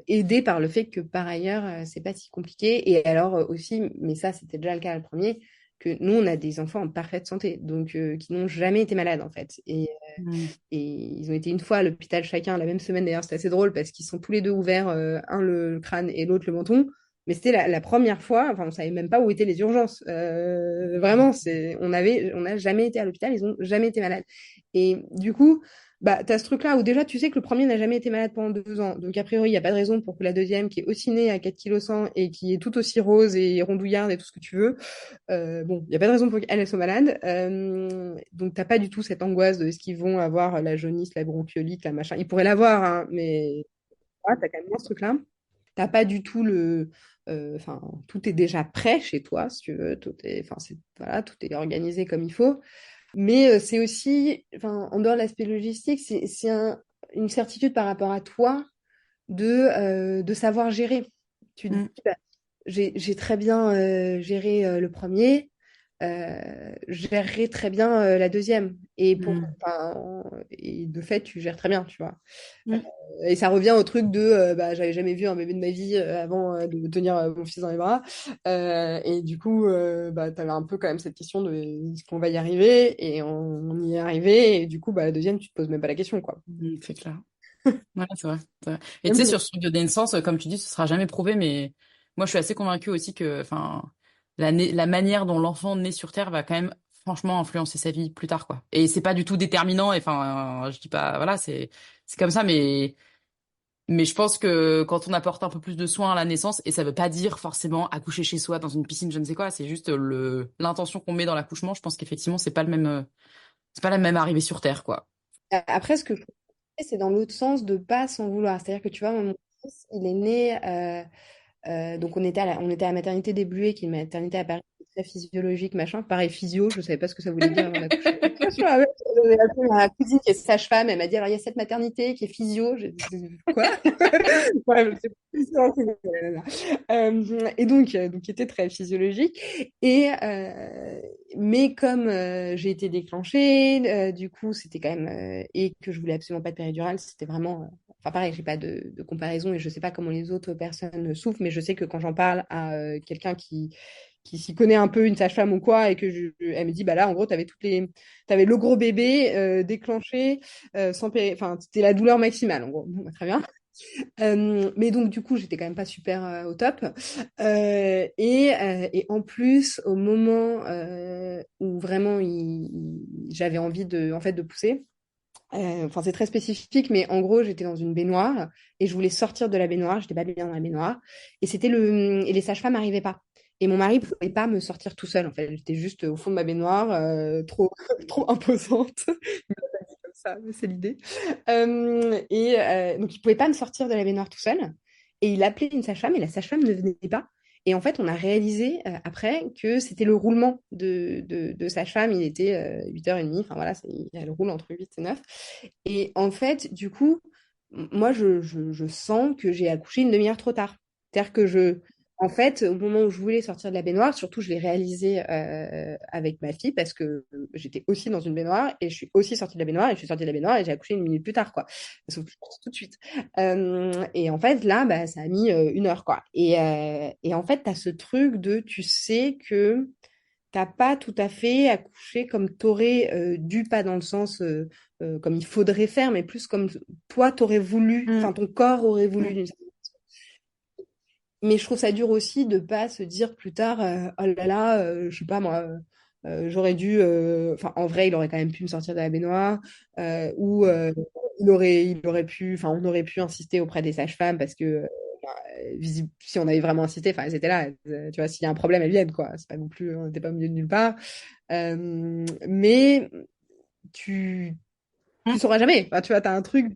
aidé par le fait que par ailleurs, c'est pas si compliqué. Et alors aussi, mais ça c'était déjà le cas le premier, que nous on a des enfants en parfaite santé, donc qui n'ont jamais été malades en fait. Mm. Et ils ont été une fois à l'hôpital chacun la même semaine d'ailleurs, c'était assez drôle parce qu'ils sont tous les deux ouverts, un le crâne et l'autre le menton. Mais c'était la première fois, enfin on savait même pas où étaient les urgences. Vraiment, on n'a jamais été à l'hôpital, ils ont jamais été malades. Et du coup, bah, tu as ce truc-là où déjà tu sais que le premier n'a jamais été malade pendant 2 ans. Donc, a priori, il n'y a pas de raison pour que la deuxième, qui est aussi née à 4,1 kg et qui est tout aussi rose et rondouillarde et tout ce que tu veux, bon, il n'y a pas de raison pour qu'elle soit malade. Donc, t'as pas du tout cette angoisse de est-ce qu'ils vont avoir la jaunisse, la bronchiolite, la machin. Ils pourraient l'avoir, hein, mais tu as quand même moins ce truc-là. T'as pas du tout enfin, tout est déjà prêt chez toi, si tu veux. Enfin, voilà, tout est organisé comme il faut. Mais c'est aussi, enfin, en dehors de l'aspect logistique, une certitude par rapport à toi de savoir gérer. Tu te dis, Mm. bah, j'ai très bien géré le premier, je gérerai très bien la deuxième. Mm. Et de fait, tu gères très bien, tu vois. Mm. Et ça revient au truc de bah, j'avais jamais vu un bébé de ma vie avant de tenir mon fils dans les bras. Et du coup, bah, tu avais un peu quand même cette question de est-ce qu'on va y arriver? Et on y est arrivé. Et du coup, bah, la deuxième, tu te poses même pas la question, quoi. C'est clair. Ouais, c'est vrai, c'est vrai. Et tu Même sais, pour- sur ce truc de naissance, comme tu dis, ce sera jamais prouvé, mais moi, je suis assez convaincue aussi que, enfin, la manière dont l'enfant naît sur Terre va quand même, franchement, influencer sa vie plus tard, quoi. Et c'est pas du tout déterminant, et enfin, je dis pas, voilà, c'est comme ça, mais je pense que quand on apporte un peu plus de soins à la naissance, et ça veut pas dire forcément accoucher chez soi, dans une piscine, je ne sais quoi, c'est juste l'intention qu'on met dans l'accouchement, je pense qu'effectivement, c'est pas la même arrivée sur Terre, quoi. Après, ce que je trouve, c'est dans l'autre sens de pas s'en vouloir. C'est-à-dire que tu vois, mon fils, il est né. Donc on était à la maternité des Bluets, qui est une maternité à Paris très physiologique, machin. Pareil, physio, je savais pas ce que ça voulait dire avant d'accoucher. J'avais appelé ma cousine qui est sage-femme, elle m'a dit alors il y a cette maternité qui est physio. J'ai dit quoi? Ouais, je sais plus ça, et donc qui était très physiologique. Mais comme j'ai été déclenchée, du coup c'était quand même et que je voulais absolument pas de péridurale, c'était vraiment enfin, pareil, j'ai pas de comparaison et je sais pas comment les autres personnes souffrent, mais je sais que quand j'en parle à quelqu'un qui s'y connaît un peu, une sage-femme ou quoi, et elle me dit, bah là, en gros, t'avais le gros bébé déclenché enfin, c'était la douleur maximale, en gros. Bon, bah, très bien. Mais donc, du coup, j'étais quand même pas super au top. Et en plus, au moment où vraiment j'avais envie en fait, de pousser, enfin, c'est très spécifique, mais en gros, j'étais dans une baignoire et je voulais sortir de la baignoire. J'étais pas bien dans la baignoire. Et les sages-femmes n'arrivaient pas. Et mon mari pouvait pas me sortir tout seul. En fait, j'étais juste au fond de ma baignoire, trop, trop imposante. Il m'a pas dit comme ça, mais c'est l'idée. Donc, il pouvait pas me sortir de la baignoire tout seul. Et il appelait une sage-femme et la sage-femme ne venait pas. Et en fait, on a réalisé après que c'était le roulement de sage-femme. Il était 8h30. Enfin voilà, elle roule entre 8 et 9. Et en fait, du coup, moi, je sens que j'ai accouché une demi-heure trop tard. C'est-à-dire que en fait, au moment où je voulais sortir de la baignoire, surtout, je l'ai réalisé avec ma fille parce que j'étais aussi dans une baignoire et je suis aussi sortie de la baignoire et je suis sortie de la baignoire et j'ai accouché une minute plus tard, quoi. Sauf que je suis tout de suite. Et en fait, là, bah, ça a mis 1 heure, quoi. Et en fait, tu as ce truc de, tu sais que t'as pas tout à fait accouché comme t'aurais dû, pas dans le sens comme il faudrait faire, mais plus comme toi t'aurais voulu, Mm. enfin ton corps aurait voulu. Mm. Mais je trouve ça dur aussi de pas se dire plus tard, oh là là, je sais pas moi, j'aurais dû, enfin en vrai, il aurait quand même pu me sortir de la baignoire, ou il aurait pu, enfin on aurait pu insister auprès des sages-femmes parce que si on avait vraiment insisté, enfin elles étaient là, tu vois, s'il y a un problème, elles viennent quoi. C'est pas non plus, on n'était pas au milieu de nulle part. Mais tu tu Mm. sauras jamais. Enfin, tu vois, tu as un truc,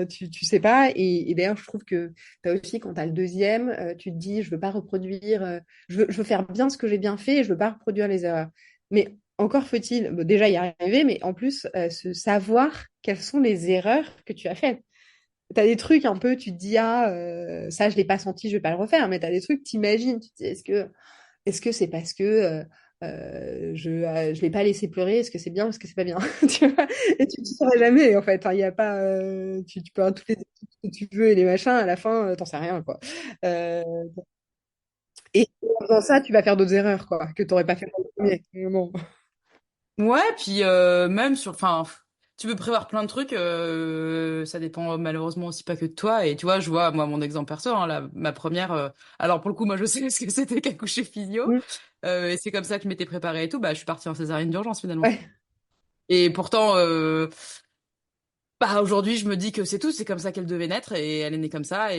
tu sais pas. Et d'ailleurs, je trouve que tu as aussi, quand tu as le deuxième, tu te dis, je veux pas reproduire, je veux faire bien ce que j'ai bien fait et je veux pas reproduire les erreurs. Mais encore faut-il, bon, déjà y arriver, mais en plus, se savoir quelles sont les erreurs que tu as faites. Tu as des trucs un peu, tu te dis, ah, ça, je l'ai pas senti, je vais pas le refaire. Mais tu as des trucs, t'imagines, tu te dis, est-ce que c'est parce que je l'ai pas laissé pleurer? Est-ce que c'est bien? Est-ce que c'est pas bien? Tu vois. Et tu ne sauras jamais, en fait. Enfin, il y a pas, tu peux avoir toutes les études que tu veux et les machins, à la fin, t'en sais rien, quoi. Euh, et dans ça, tu vas faire d'autres erreurs, quoi, que tu n'aurais pas fait dans le premier. Bon. Ouais, puis même enfin, tu peux prévoir plein de trucs, ça dépend malheureusement aussi pas que de toi. Et tu vois, je vois moi mon exemple perso, hein, ma première. Alors pour le coup, moi je sais ce que c'était qu'accoucher physio, Mm. et c'est comme ça que je m'étais préparée et tout. Bah, je suis partie en césarienne d'urgence finalement. Ouais. Et pourtant, bah aujourd'hui, je me dis que c'est tout, c'est comme ça qu'elle devait naître et elle est née comme ça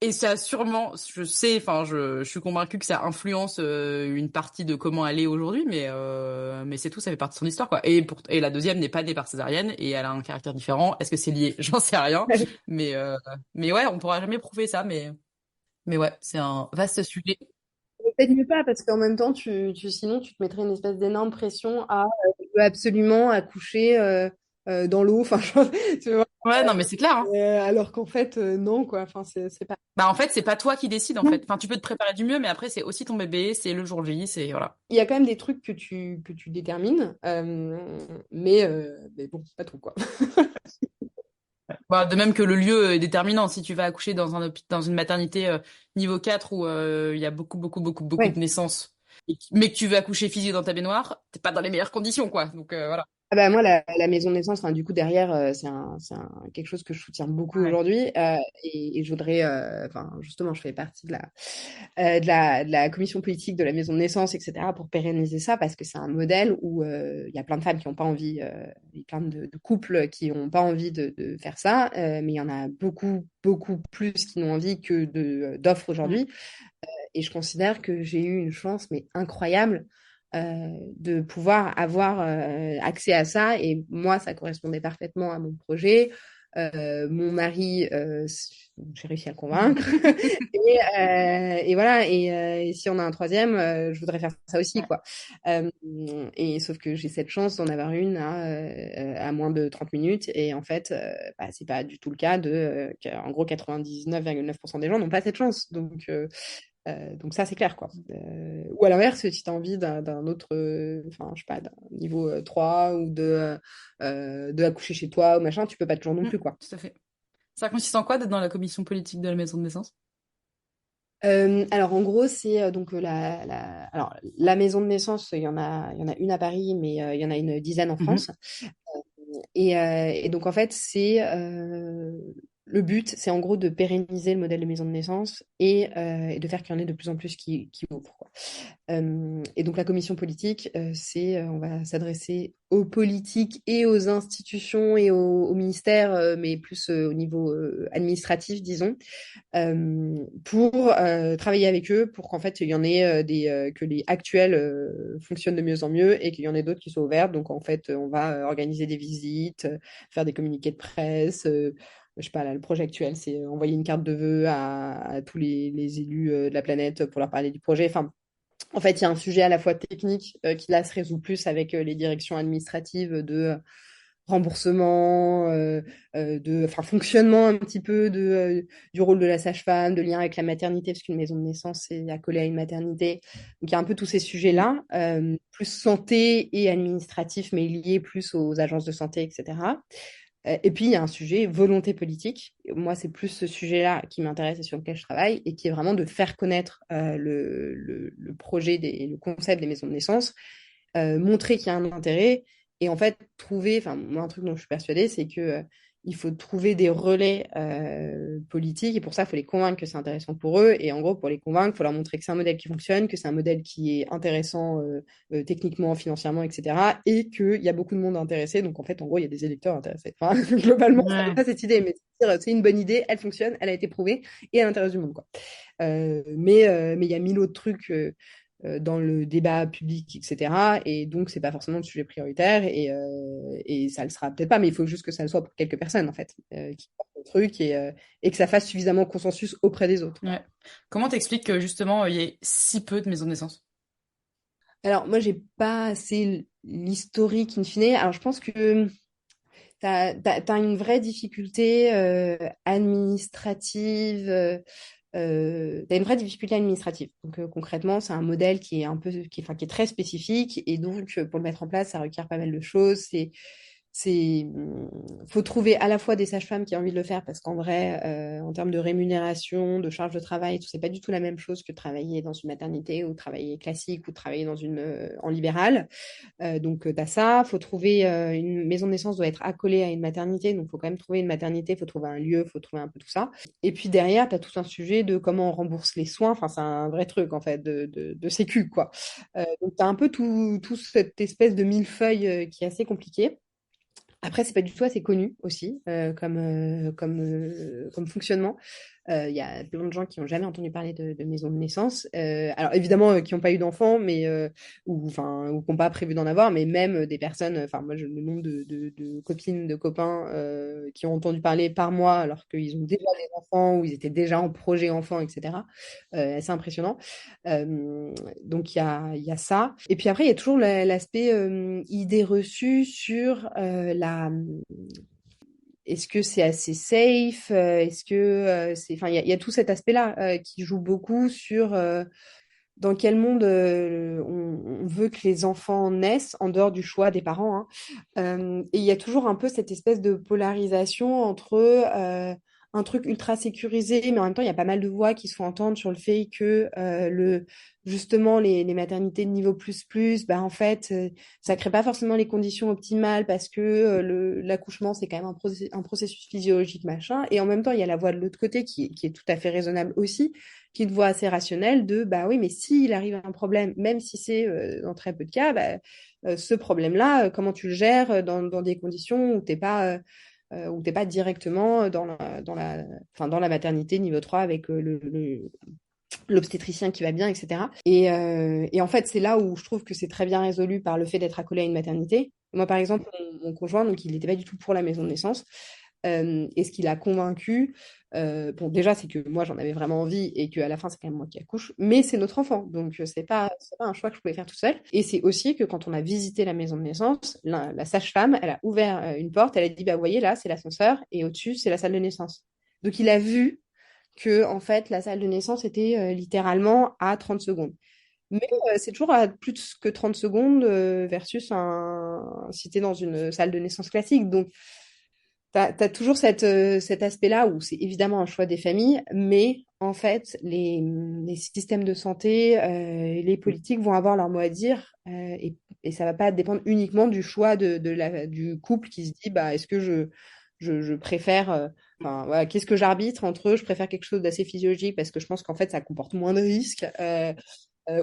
et ça a sûrement, je sais, enfin, je suis convaincue que ça influence une partie de comment elle est aujourd'hui, mais c'est tout, ça fait partie de son histoire, quoi. Et la deuxième n'est pas née par césarienne et elle a un caractère différent. Est-ce que c'est lié? J'en sais rien, mais euh, mais ouais, on pourra jamais prouver ça, mais ouais, c'est un vaste sujet. peut-être mieux pas, parce qu'en même temps, sinon, tu te mettrais une espèce d'énorme pression à absolument accoucher dans l'eau. Enfin, tu vois, Ouais, non, mais c'est clair, hein. alors qu'en fait, non, quoi. Enfin, c'est pas. Bah, en fait, c'est pas toi qui décides, en Non. fait. Enfin, tu peux te préparer du mieux, mais après, c'est aussi ton bébé, c'est le jour J, c'est, voilà. Il y a quand même des trucs que tu détermines, mais bon, pas trop, quoi. Bah, de même que le lieu est déterminant. Si tu vas accoucher dans dans une maternité niveau 4 où il y a beaucoup de Ouais. naissances, mais que tu veux accoucher physique dans ta baignoire, t'es pas dans les meilleures conditions, quoi. Donc, voilà. Ah bah moi, la maison de naissance, enfin, du coup, derrière, quelque chose que je soutiens beaucoup Ouais. aujourd'hui. Et je voudrais, enfin, justement, je fais partie de la commission politique de la maison de naissance, etc., pour pérenniser ça, parce que c'est un modèle où il y a plein de femmes qui n'ont pas envie, et plein de couples qui n'ont pas envie de faire ça, mais il y en a beaucoup plus qui n'ont envie que d'offres Mm. aujourd'hui. Et je considère que j'ai eu une chance, mais incroyable, de pouvoir avoir accès à ça. Et moi, ça correspondait parfaitement à mon projet. Mon mari, j'ai réussi à le convaincre. Et voilà. Et si on a un troisième, je voudrais faire ça aussi, Ouais. quoi. Euh, et sauf que j'ai cette chance d'en avoir une à moins de 30 minutes. Et en fait, bah, c'est pas du tout le cas en gros, 99,9% des gens n'ont pas cette chance. Donc ça, c'est clair, quoi. Ou à l'inverse, si tu as envie d'un autre, enfin, je sais pas, d'un niveau 3 ou de accoucher chez toi ou machin, tu peux pas toujours non Mm. plus, quoi. Tout à fait. Ça consiste en quoi d'être dans la commission politique de la maison de naissance? Alors en gros, c'est donc alors, la maison de naissance, il y en a une à Paris, mais il y en a une dizaine en Mhm. France. Et donc, en fait, le but, c'est en gros de pérenniser le modèle de maison de naissance et de faire qu'il y en ait de plus en plus qui ouvrent, quoi. Et donc, la commission politique, on va s'adresser aux politiques et aux institutions et au ministère, mais plus au niveau administratif, disons, pour travailler avec eux pour qu'en fait il y en ait que les actuels fonctionnent de mieux en mieux et qu'il y en ait d'autres qui soient ouvertes. Donc en fait, on va organiser des visites, faire des communiqués de presse. Je sais pas, là, le projet actuel, c'est envoyer une carte de vœux à tous les élus de la planète pour leur parler du projet. Enfin, en fait, il y a un sujet à la fois technique qui là se résout plus avec les directions administratives de remboursement, enfin fonctionnement un petit peu du rôle de la sage-femme, de lien avec la maternité, parce qu'une maison de naissance c'est accolé à une maternité. Donc il y a un peu tous ces sujets-là, plus santé et administratif, mais liés plus aux agences de santé, etc. Et puis il y a un sujet volonté politique. Moi, c'est plus ce sujet-là qui m'intéresse et sur lequel je travaille, et qui est vraiment de faire connaître le projet, le concept des maisons de naissance, montrer qu'il y a un intérêt et en fait trouver, enfin moi un truc dont je suis persuadée, c'est que il faut trouver des relais politiques et pour ça il faut les convaincre que c'est intéressant pour eux et en gros pour les convaincre il faut leur montrer que c'est un modèle qui fonctionne, que c'est un modèle qui est intéressant techniquement, financièrement, etc. et qu'il y a beaucoup de monde intéressé, donc en fait en gros il y a des électeurs intéressés. Enfin, globalement ça donne Ouais. pas cette idée, mais c'est une bonne idée, elle fonctionne, elle a été prouvée et elle intéresse du monde, quoi. Mais il y a mille autres trucs dans le débat public, etc. Et donc, c'est pas forcément le sujet prioritaire et ça le sera peut-être pas, mais il faut juste que ça le soit pour quelques personnes, en fait, qui portent le truc et que ça fasse suffisamment consensus auprès des autres. Ouais. Comment t'expliques que justement il y ait si peu de maisons de naissance? Alors, moi, j'ai pas assez l'historique in fine. Alors, je pense que t'as une vraie difficulté administrative. Tu as une vraie difficulté administrative. Donc, concrètement, c'est un modèle qui est enfin, qui est très spécifique. Et donc, pour le mettre en place, ça requiert pas mal de choses. Faut trouver à la fois des sages-femmes qui ont envie de le faire parce qu'en vrai, en termes de rémunération, de charge de travail, tout, c'est pas du tout la même chose que travailler dans une maternité ou travailler classique ou travailler en libéral. Donc, tu as ça. Faut trouver une maison de naissance doit être accolée à une maternité. Donc, faut quand même trouver une maternité. Faut trouver un lieu. Faut trouver un peu tout ça. Et puis derrière, tu as tout un sujet de comment on rembourse les soins. Enfin, c'est un vrai truc, en fait, de sécu, quoi. Donc, tu as un peu tout cette espèce de millefeuille qui est assez compliqué. Après, c'est pas du tout assez connu aussi comme fonctionnement. Il y a plein de gens qui n'ont jamais entendu parler de maison de naissance. Alors évidemment, qui n'ont pas eu d'enfants, mais ou qui n'ont pas prévu d'en avoir, mais même des personnes. Enfin, moi, le nombre de copines, de copains qui ont entendu parler par mois, alors qu'ils ont déjà des enfants ou ils étaient déjà en projet enfant, etc. Assez impressionnant. Donc il y a ça. Et puis après, il y a toujours l'aspect idée reçue sur est-ce que c'est assez safe? Est-ce que c'est... Enfin, il y a tout cet aspect-là qui joue beaucoup sur dans quel monde on veut que les enfants naissent en dehors du choix des parents, hein. Et il y a toujours un peu cette espèce de polarisation entre un truc ultra sécurisé, mais en même temps, il y a pas mal de voix qui se font entendre sur le fait que justement, les maternités de niveau plus plus, bah, en fait, ça crée pas forcément les conditions optimales parce que l'accouchement, c'est quand même un processus physiologique, machin. Et en même temps, il y a la voix de l'autre côté qui est tout à fait raisonnable aussi, qui est une voix assez rationnelle de, bah oui, mais s'il arrive un problème, même si c'est dans très peu de cas, bah, ce problème-là, comment tu le gères dans des conditions où t'es pas directement enfin, dans la maternité niveau 3 avec l'obstétricien qui va bien, etc. Et en fait, c'est là où je trouve que c'est très bien résolu par le fait d'être accolé à une maternité. Moi, par exemple, mon conjoint, donc, il n'était pas du tout pour la maison de naissance. Et ce qui l'a convaincu, bon, déjà, c'est que moi, j'en avais vraiment envie et qu'à la fin, c'est quand même moi qui accouche, mais c'est notre enfant. Donc, c'est pas un choix que je pouvais faire tout seul. Et c'est aussi que quand on a visité la maison de naissance, la sage-femme, elle a ouvert une porte, elle a dit, bah, vous voyez, là, c'est l'ascenseur et au-dessus, c'est la salle de naissance. Donc, il a vu que, en fait, la salle de naissance était littéralement à 30 secondes. Mais c'est toujours à plus que 30 secondes versus si tu es dans une salle de naissance classique. Donc, t'as toujours cet aspect-là où c'est évidemment un choix des familles, mais en fait, les systèmes de santé, les politiques vont avoir leur mot à dire et ça va pas dépendre uniquement du choix du couple qui se dit bah, est-ce que je préfère, enfin, voilà, qu'est-ce que j'arbitre entre eux, je préfère quelque chose d'assez physiologique parce que je pense qu'en fait, ça comporte moins de risques.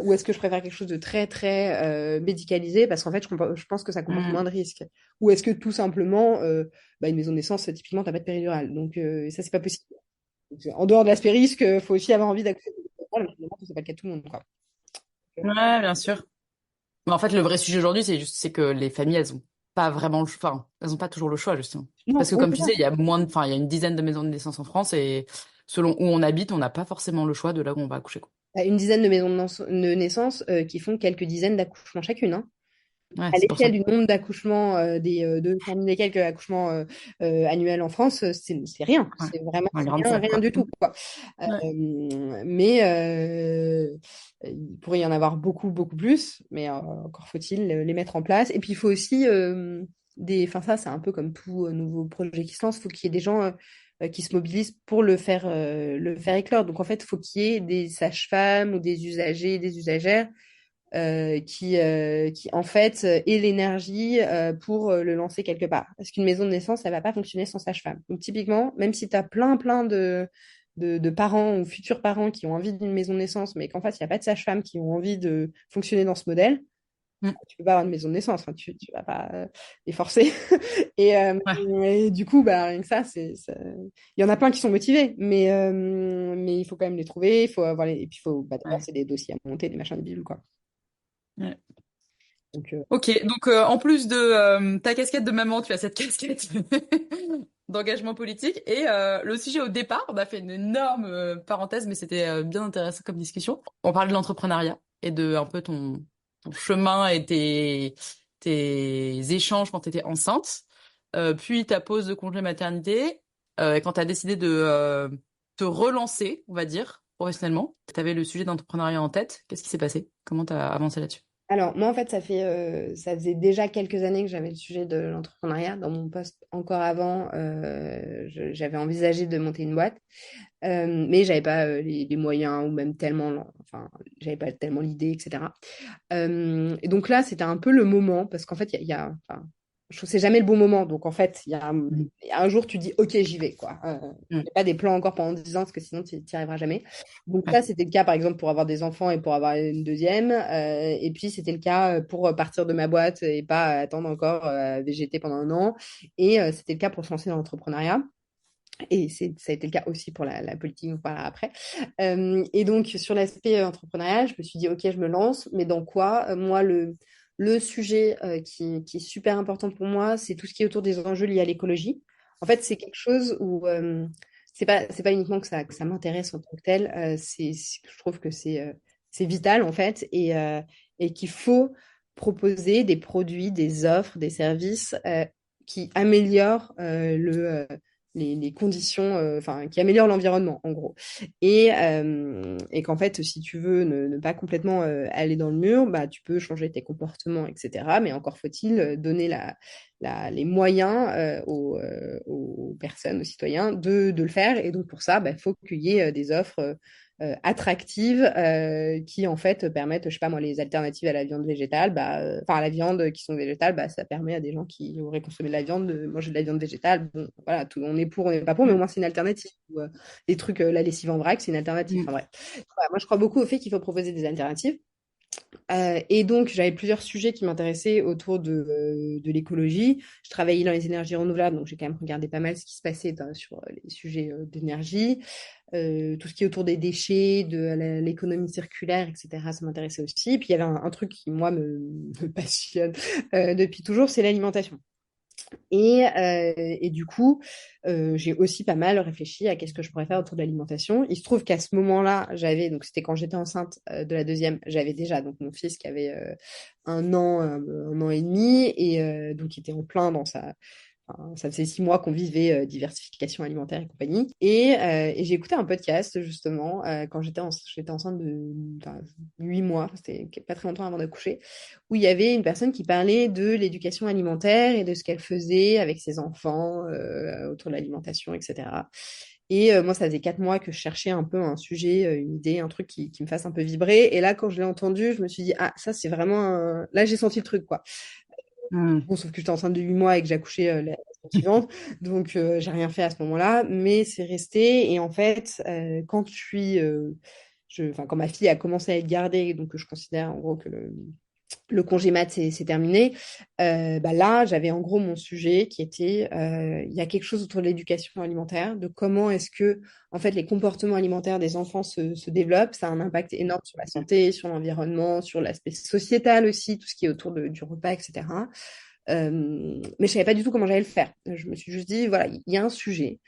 Ou est-ce que je préfère quelque chose de très, très médicalisé parce qu'en fait, je pense que ça comporte moins de risques. Ou est-ce que tout simplement, bah, une maison de naissance, typiquement, t'as pas de péridurale. Donc, ça, c'est pas possible. Donc, en dehors de l'aspect risque, il faut aussi avoir envie d'accoucher de péridurale, mais finalement, c'est pas le cas de tout le monde, quoi. Ouais, bien sûr. Mais en fait, le vrai sujet aujourd'hui, c'est que les familles, elles ont pas vraiment le choix. Enfin, elles ont pas toujours le choix, justement. Non, Parce que oui, comme c'est tu ça. disais, il y a une dizaine de maisons de naissance en France et selon où on habite, on n'a pas forcément le choix de là où on va accoucher, quoi. Une dizaine de maisons de naissance qui font quelques dizaines d'accouchements chacune, hein. Ouais, À c'est pour ça. l'échelle du nombre d'accouchements, des 200 000 et quelques accouchements annuels en France, c'est rien. Ouais. C'est vraiment Un grain de rien, sable, rien quoi. du tout, quoi. Ouais. Mais il pourrait y en avoir beaucoup, beaucoup plus, mais encore faut-il les mettre en place. Et puis il faut aussi enfin ça, c'est un peu comme tout nouveau projet qui se lance, il faut qu'il y ait des gens qui se mobilisent pour le faire éclore. Donc en fait, il faut qu'il y ait des sages-femmes ou des usagers, des usagères qui en fait aient l'énergie pour le lancer quelque part. Parce qu'une maison de naissance, elle va pas fonctionner sans sage-femme. Donc typiquement, même si tu as plein de parents ou futurs parents qui ont envie d'une maison de naissance, mais qu'en fait, il n'y a pas de sage-femme qui ont envie de fonctionner dans ce modèle, Mm. tu peux pas avoir de maison de naissance, hein, tu vas pas les forcer. Et, Ouais. du coup, bah, rien que ça, il y en a plein qui sont motivés, mais il faut quand même les trouver, il faut avoir et puis il faut, bah, d'abord, Ouais. c'est des dossiers à monter, des machins, des bidules, quoi. Ouais. Donc, Ok, donc en plus de ta casquette de maman, tu as cette casquette d'engagement politique. Et le sujet au départ, on a fait une énorme parenthèse, mais c'était bien intéressant comme discussion. On parlait de l'entrepreneuriat et de un peu ton chemin et tes échanges quand tu étais enceinte, puis ta pause de congé maternité, et quand tu as décidé de te relancer, on va dire, professionnellement. Tu avais le sujet d'entrepreneuriat en tête. Qu'est-ce qui s'est passé? Comment tu as avancé là-dessus? alors, moi, en fait, ça faisait déjà quelques années que j'avais le sujet de l'entrepreneuriat. Dans mon poste, encore avant, j'avais envisagé de monter une boîte, mais j'avais pas les moyens ou même tellement, enfin, j'avais pas tellement l'idée, etc. Et donc là, c'était un peu le moment parce qu'en fait, enfin, je trouve que c'est jamais le bon moment. Donc, en fait, Mm. il y a un jour, tu dis, OK, j'y vais, quoi. Mm. Il n'y a pas des plans encore pendant 10 ans, parce que sinon, tu n'y arriveras jamais. Donc, Ouais. ça, c'était le cas, par exemple, pour avoir des enfants et pour avoir une deuxième. Et puis, c'était le cas pour partir de ma boîte et pas attendre encore végéter pendant un an. Et c'était le cas pour se lancer dans l'entrepreneuriat. Et ça a été le cas aussi pour la politique, on parlera après. Et donc, sur l'aspect entrepreneurial, je me suis dit, OK, je me lance, mais dans quoi? Moi, le sujet qui est super important pour moi, c'est tout ce qui est autour des enjeux liés à l'écologie. En fait, c'est quelque chose où c'est pas uniquement que ça m'intéresse en tant que tel, je trouve que c'est vital, en fait, et qu'il faut proposer des produits, des offres, des services qui améliorent les conditions, enfin, qui améliorent l'environnement, en gros. Et qu'en fait, si tu veux ne pas complètement aller dans le mur, bah, tu peux changer tes comportements, etc. Mais encore faut-il donner les moyens aux personnes, aux citoyens de le faire. Et donc, pour ça, bah, il faut qu'il y ait des offres attractives qui en fait permettent, je sais pas moi, les alternatives à la viande végétale, enfin à la viande qui sont végétales, bah, ça permet à des gens qui auraient consommé de la viande de manger de la viande végétale. Bon, voilà, on est pour, on n'est pas pour, mais au Mm. moins c'est une alternative. Ou, les trucs, la lessive en vrac, c'est une alternative. Enfin Mm. bref. Voilà, moi je crois beaucoup au fait qu'il faut proposer des alternatives. Et donc, j'avais plusieurs sujets qui m'intéressaient autour de l'écologie. Je travaillais dans les énergies renouvelables, donc j'ai quand même regardé pas mal ce qui se passait sur les sujets d'énergie. Tout ce qui est autour des déchets, de l'économie circulaire, etc., ça m'intéressait aussi. Puis il y avait un truc qui, moi, me passionne depuis toujours, c'est l'alimentation. Et du coup, j'ai aussi pas mal réfléchi à qu'est-ce que je pourrais faire autour de l'alimentation. Il se trouve qu'à ce moment-là, donc c'était quand j'étais enceinte de la deuxième, j'avais déjà donc mon fils qui avait un an et demi, et donc qui était en plein dans enfin, ça faisait 6 mois qu'on vivait diversification alimentaire et compagnie. Et j'ai écouté un podcast, justement, quand j'étais enceinte de 8 mois, c'était pas très longtemps avant d'accoucher, où il y avait une personne qui parlait de l'éducation alimentaire et de ce qu'elle faisait avec ses enfants autour de l'alimentation, etc. Et moi, ça faisait 4 mois que je cherchais un peu un sujet, une idée, un truc qui me fasse un peu vibrer. Et là, quand je l'ai entendu, je me suis dit, ah, ça, c'est vraiment... Là, j'ai senti le truc, quoi. Mm. Bon, sauf que j'étais enceinte de 8 mois et que j'ai accouché la semaine suivante. Donc, j'ai rien fait à ce moment-là. Mais c'est resté. Et en fait, quand enfin, quand ma fille a commencé à être gardée, donc je considère en gros que le congé mat, c'est terminé. Bah là, j'avais en gros mon sujet qui était, il y a quelque chose autour de l'éducation alimentaire, de comment est-ce que, en fait, les comportements alimentaires des enfants se développent. Ça a un impact énorme sur la santé, sur l'environnement, sur l'aspect sociétal aussi, tout ce qui est autour du repas, etc. Mais je savais pas du tout comment j'allais le faire. Je me suis juste dit, voilà, il y a un sujet.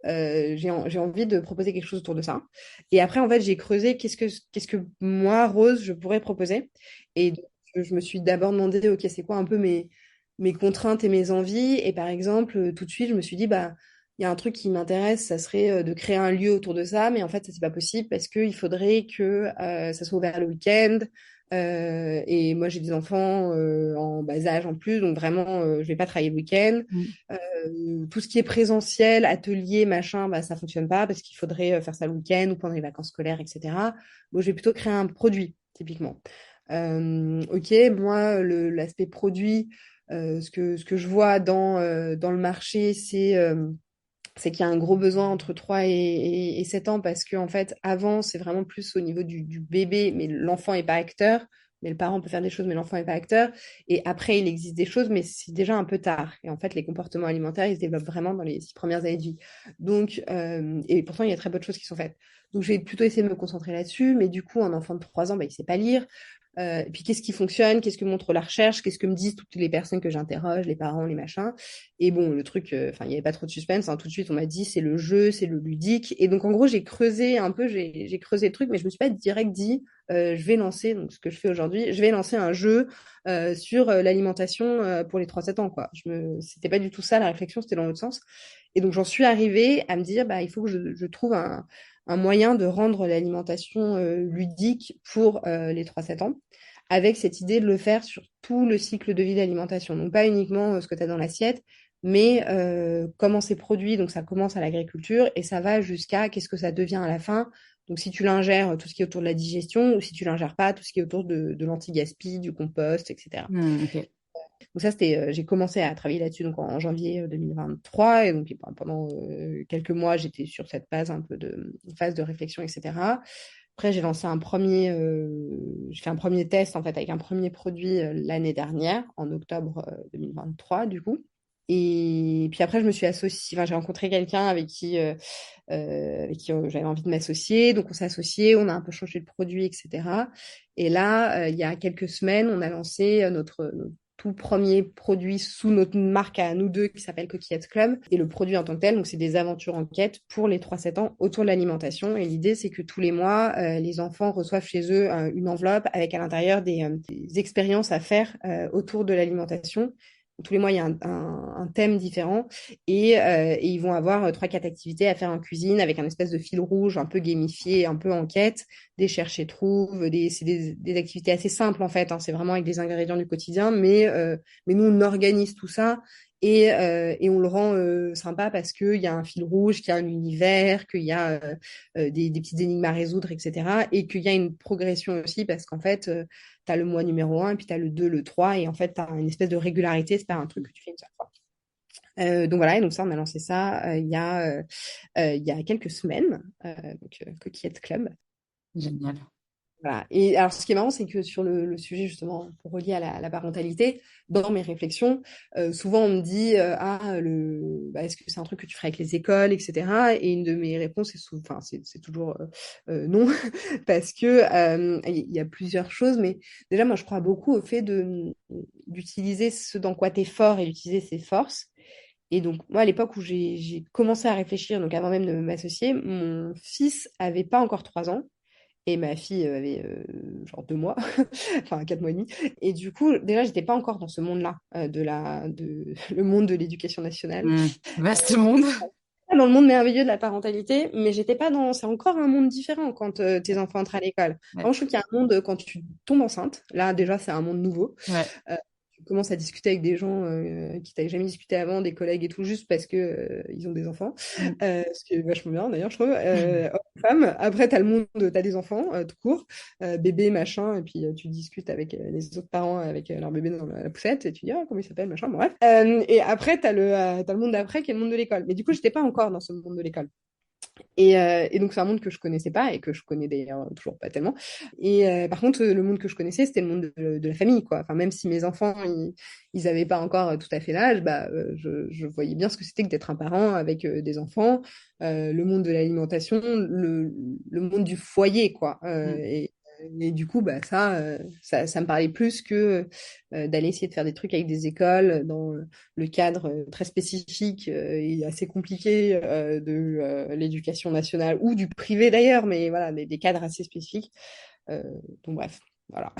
J'ai envie de proposer quelque chose autour de ça. Et après, en fait, j'ai creusé qu'est-ce que moi, Rose, je pourrais proposer. Et donc, je me suis d'abord demandé, OK, c'est quoi un peu mes contraintes et mes envies. Et par exemple, tout de suite, je me suis dit, bah, il y a un truc qui m'intéresse, ça serait de créer un lieu autour de ça. Mais en fait, ça, c'est pas possible parce qu'il faudrait que ça soit ouvert le week-end. Et moi, j'ai des enfants en bas âge en plus, donc vraiment, je vais pas travailler le week-end. Mm. Tout ce qui est présentiel, atelier, machin, bah, ça fonctionne pas parce qu'il faudrait faire ça le week-end ou pendant les vacances scolaires, etc. Bon, je vais plutôt créer un produit, typiquement. Ok, moi, l'aspect produit, ce que je vois dans le marché, c'est qu'il y a un gros besoin entre 3 et 7 ans parce que en fait, avant, c'est vraiment plus au niveau du bébé, mais l'enfant n'est pas acteur. Mais le parent peut faire des choses, mais l'enfant n'est pas acteur. Et après, il existe des choses, mais c'est déjà un peu tard. Et en fait, les comportements alimentaires, ils se développent vraiment dans les 6 premières années de vie. Donc, et pourtant, il y a très peu de choses qui sont faites. Donc, je vais plutôt essayer de me concentrer là-dessus. Mais du coup, un enfant de 3 ans, bah, il ne sait pas lire. Et puis, qu'est-ce qui fonctionne? Qu'est-ce que montre la recherche? Qu'est-ce que me disent toutes les personnes que j'interroge, les parents, les machins? Et bon, le truc, enfin, il n'y avait pas trop de suspense, hein. Tout de suite, on m'a dit, c'est le jeu, c'est le ludique. Et donc, en gros, j'ai creusé un peu, j'ai creusé le truc, mais je me suis pas direct dit, je vais lancer, donc ce que je fais aujourd'hui, je vais lancer un jeu sur l'alimentation pour les 3-7 ans, quoi. C'était pas du tout ça, la réflexion, c'était dans l'autre sens. Et donc, j'en suis arrivée à me dire, bah, il faut que je trouve un moyen de rendre l'alimentation ludique pour les 3-7 ans, avec cette idée de le faire sur tout le cycle de vie d'alimentation. Donc, pas uniquement ce que tu as dans l'assiette, mais comment c'est produit. Donc, ça commence à l'agriculture et ça va jusqu'à qu'est-ce que ça devient à la fin. Donc, si tu l'ingères, tout ce qui est autour de la digestion, ou si tu l'ingères pas, tout ce qui est autour de l'anti-gaspi, du compost, etc. Mm. Ok. Donc ça, j'ai commencé à travailler là-dessus donc en janvier 2023. Et donc pendant quelques mois, j'étais sur cette phase de réflexion, etc. Après, j'ai fait un premier test en fait avec un premier produit l'année dernière, en octobre 2023 du coup. Et puis après, je me suis associée, enfin, j'ai rencontré quelqu'un avec qui j'avais envie de m'associer. Donc, on s'est associés, on a un peu changé le produit, etc. Et là, il y a quelques semaines, on a lancé notre tout premier produit sous notre marque à nous deux qui s'appelle Coquillette Club. Et le produit en tant que tel, donc c'est des aventures en quête pour les 3-7 ans autour de l'alimentation. Et l'idée, c'est que tous les mois, les enfants reçoivent chez eux une enveloppe avec à l'intérieur des expériences à faire autour de l'alimentation. Tous les mois, il y a un thème différent et ils vont avoir 3-4 activités à faire en cuisine avec un espèce de fil rouge un peu gamifié, un peu enquête, des cherche et trouve, c'est des activités assez simples en fait, hein, c'est vraiment avec des ingrédients du quotidien, mais nous on organise tout ça et on le rend sympa parce qu'il y a un fil rouge, qu'il y a un univers, qu'il y a des petites énigmes à résoudre, etc. Et qu'il y a une progression aussi parce qu'en fait, tu as le mois numéro 1 et puis tu as le 2 le 3 et en fait, tu as une espèce de régularité, c'est pas un truc que tu fais une seule fois. Donc voilà, et donc ça, on a lancé ça il y a quelques semaines, Coquillette Club. Génial. Voilà. Et alors, ce qui est marrant, c'est que sur le sujet, justement, pour relier à la parentalité, dans mes réflexions, souvent on me dit est-ce que c'est un truc que tu ferais avec les écoles, etc. Et une de mes réponses, c'est toujours non, parce que il y a plusieurs choses, mais déjà, moi, je crois beaucoup au fait d'utiliser ce dans quoi tu es fort et d'utiliser ses forces. Et donc, moi, à l'époque où j'ai commencé à réfléchir, donc avant même de m'associer, mon fils avait pas encore 3 ans. Et ma fille avait genre 2 mois, enfin 4 mois et demi. Et du coup, déjà, j'étais pas encore dans ce monde-là, le monde de l'éducation nationale. Vaste monde. Dans le monde merveilleux de la parentalité, mais j'étais pas dans. C'est encore un monde différent quand tes enfants entrent à l'école. Ouais. Vraiment, je trouve qu'il y a un monde quand tu tombes enceinte. Là, déjà, c'est un monde nouveau. Ouais. Tu commences à discuter avec des gens qui t'avaient jamais discuté avant, des collègues et tout, juste parce que ils ont des enfants. Ce qui est vachement bien d'ailleurs, je trouve. Hommes, femmes. Après, t'as des enfants, tout court, bébé, machin, et puis tu discutes avec les autres parents avec leur bébé dans la poussette, et tu dis, ah, comment il s'appelle, machin, bon, bref. Et après, t'as le monde d'après qui est le monde de l'école. Mais du coup, j'étais pas encore dans ce monde de l'école. Et donc, c'est un monde que je connaissais pas et que je connais d'ailleurs toujours pas tellement. Et par contre, le monde que je connaissais, c'était le monde de la famille, quoi. Enfin, même si mes enfants, ils avaient pas encore tout à fait l'âge, je voyais bien ce que c'était que d'être un parent avec des enfants, le monde de l'alimentation, le monde du foyer, quoi. Et du coup, ça me parlait plus que d'aller essayer de faire des trucs avec des écoles dans le cadre très spécifique et assez compliqué de l'éducation nationale ou du privé d'ailleurs, mais voilà, des cadres assez spécifiques. Euh, donc bref, voilà.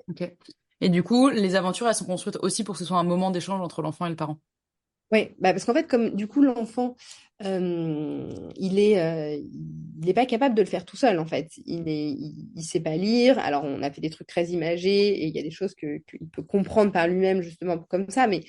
Ok. Et du coup, les aventures, elles sont construites aussi pour que ce soit un moment d'échange entre l'enfant et le parent. Oui, parce qu'en fait, comme du coup, l'enfant, il est pas capable de le faire tout seul, en fait. Il sait pas lire. Alors, on a fait des trucs très imagés et il y a des choses qu'il peut comprendre par lui-même, justement, comme ça, mais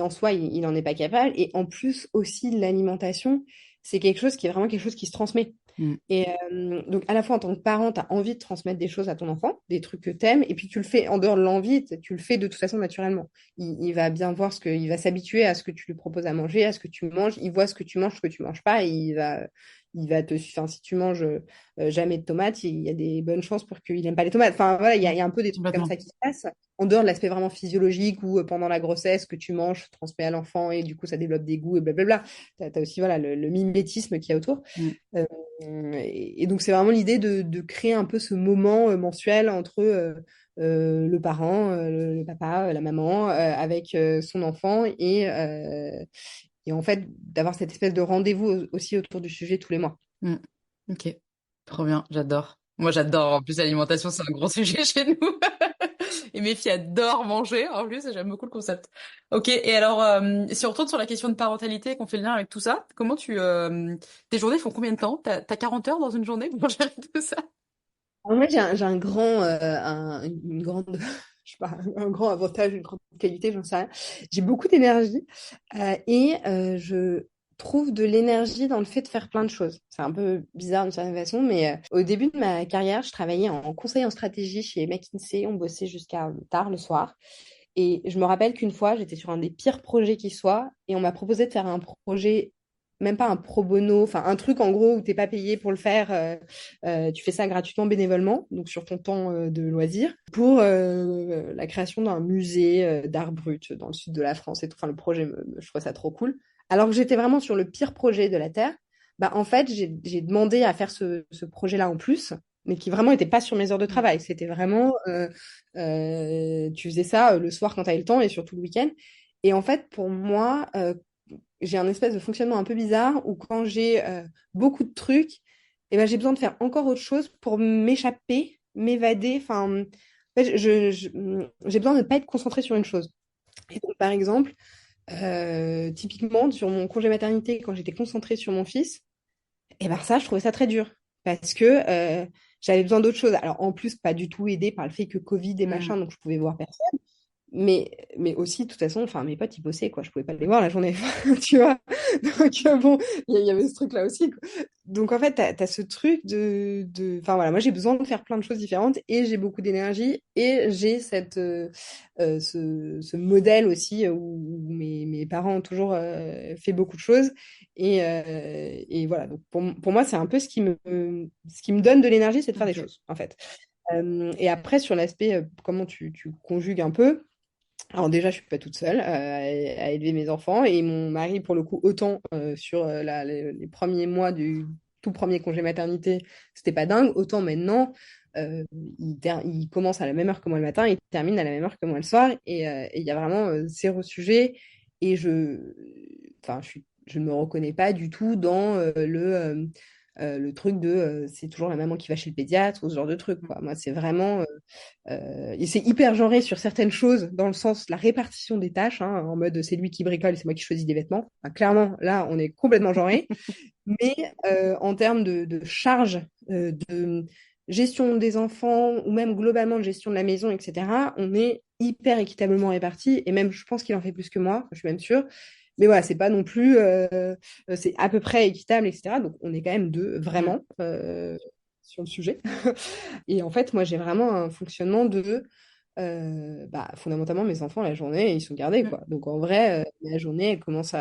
en soi, il n'en est pas capable. Et en plus, aussi, l'alimentation, c'est quelque chose qui est vraiment quelque chose qui se transmet. Mm. Et donc, à la fois en tant que parent, tu as envie de transmettre des choses à ton enfant, des trucs que tu aimes, et puis tu le fais en dehors de l'envie, tu le fais de toute façon naturellement. Il va bien voir il va s'habituer à ce que tu lui proposes à manger, à ce que tu manges. Il voit ce que tu manges pas, et enfin, si tu manges jamais de tomates, il y a des bonnes chances pour qu'il n'aime pas les tomates. Enfin, voilà, il y a un peu des trucs comme Complètement. ça qui se passent. En dehors de l'aspect vraiment physiologique où pendant la grossesse, ce que tu manges se transmet à l'enfant et du coup, ça développe des goûts et blablabla. Tu as aussi voilà, le mimétisme qu'il y a autour. Mm. Et donc, c'est vraiment l'idée de créer un peu ce moment mensuel entre le parent, le papa, la maman, avec son enfant et en fait, d'avoir cette espèce de rendez-vous aussi autour du sujet tous les mois. Mm. Ok. Trop bien, j'adore. Moi, j'adore. En plus, l'alimentation, c'est un gros sujet chez nous. Et mes filles adorent manger. En plus, j'aime beaucoup le concept. Ok. Et alors, si on retourne sur la question de parentalité, qu'on fait le lien avec tout ça, tes journées font combien de temps? T'as 40 heures dans une journée pour gérer tout ça? En fait, j'ai un grand, une grande, je sais pas, un grand avantage, une grande qualité, j'en sais rien. J'ai beaucoup d'énergie je trouve de l'énergie dans le fait de faire plein de choses. C'est un peu bizarre d'une certaine façon, mais au début de ma carrière, je travaillais en conseil en stratégie chez McKinsey. On bossait jusqu'à tard le soir. Et je me rappelle qu'une fois, j'étais sur un des pires projets qui soit, et on m'a proposé de faire un projet, même pas un pro bono, enfin un truc en gros où t'es pas payé pour le faire, tu fais ça gratuitement bénévolement, donc sur ton temps de loisir, pour la création d'un musée d'art brut dans le sud de la France et tout. Enfin, le projet, je trouve ça trop cool. Alors que j'étais vraiment sur le pire projet de la Terre, bah en fait, j'ai demandé à faire ce projet-là en plus, mais qui vraiment n'était pas sur mes heures de travail. C'était vraiment tu faisais ça le soir quand tu avais le temps et surtout le week-end. Et en fait, pour moi, j'ai un espèce de fonctionnement un peu bizarre où quand j'ai beaucoup de trucs, eh ben, j'ai besoin de faire encore autre chose pour m'échapper, m'évader. Enfin, en fait, j'ai besoin de ne pas être concentrée sur une chose. Et donc, par exemple, typiquement, sur mon congé maternité, quand j'étais concentrée sur mon fils, et ben ça, je trouvais ça très dur parce que j'avais besoin d'autre chose. Alors, en plus, pas du tout aidé par le fait que Covid et Mm. machin, donc je pouvais voir personne. Mais aussi, de toute façon, enfin, mes potes, ils bossaient, quoi. Je pouvais pas les voir la journée, tu vois. Donc, bon, il y avait ce truc-là aussi, quoi. Donc, en fait, t'as ce truc Enfin, voilà, moi, j'ai besoin de faire plein de choses différentes et j'ai beaucoup d'énergie et j'ai ce modèle aussi où mes parents ont toujours fait beaucoup de choses. Et voilà, donc pour moi, c'est un peu ce qui me donne de l'énergie, c'est de faire des Ok. choses, en fait. Et après, sur l'aspect, comment tu conjugues un peu. Alors déjà, je suis pas toute seule à élever mes enfants et mon mari, pour le coup, autant sur les premiers mois du tout premier congé maternité, c'était pas dingue, autant maintenant, euh, il commence à la même heure que moi le matin, il termine à la même heure que moi le soir et il y a vraiment zéro sujet et enfin, je ne me reconnais pas du tout dans le truc de c'est toujours la maman qui va chez le pédiatre ou ce genre de truc, quoi. Moi, c'est vraiment et c'est hyper genré sur certaines choses, dans le sens la répartition des tâches, hein, en mode c'est lui qui bricole et c'est moi qui choisis des vêtements. Enfin, clairement, là, on est complètement genré. Mais en termes de charge, de gestion des enfants, ou même globalement de gestion de la maison, etc., on est hyper équitablement répartis. Et même, je pense qu'il en fait plus que moi, je suis même sûre. Mais voilà, c'est pas non plus, c'est à peu près équitable, etc. Donc on est quand même deux, Mm. vraiment, sur le sujet. Et en fait, moi, j'ai vraiment un fonctionnement de, bah, fondamentalement, mes enfants, la journée, ils sont gardés, Mm. quoi. Donc, en vrai, la journée, elle commence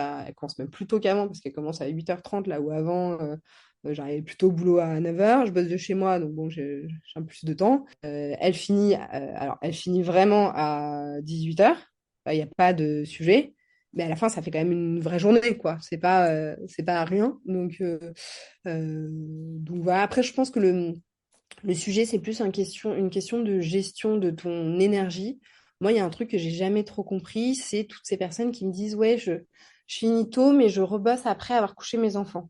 même plus tôt qu'avant, parce qu'elle commence à 8h30 là où avant, j'arrivais plutôt au boulot à 9h. Je bosse de chez moi, donc bon, j'ai un peu plus de temps. Elle finit vraiment à 18h. Il n'y a pas de sujet. Mais à la fin, ça fait quand même une vraie journée, quoi. C'est pas rien. Donc voilà. Après, je pense que le sujet, c'est plus une question de gestion de ton énergie. Moi, il y a un truc que j'ai jamais trop compris, c'est toutes ces personnes qui me disent, ouais, je finis tôt, mais je rebosse après avoir couché mes enfants.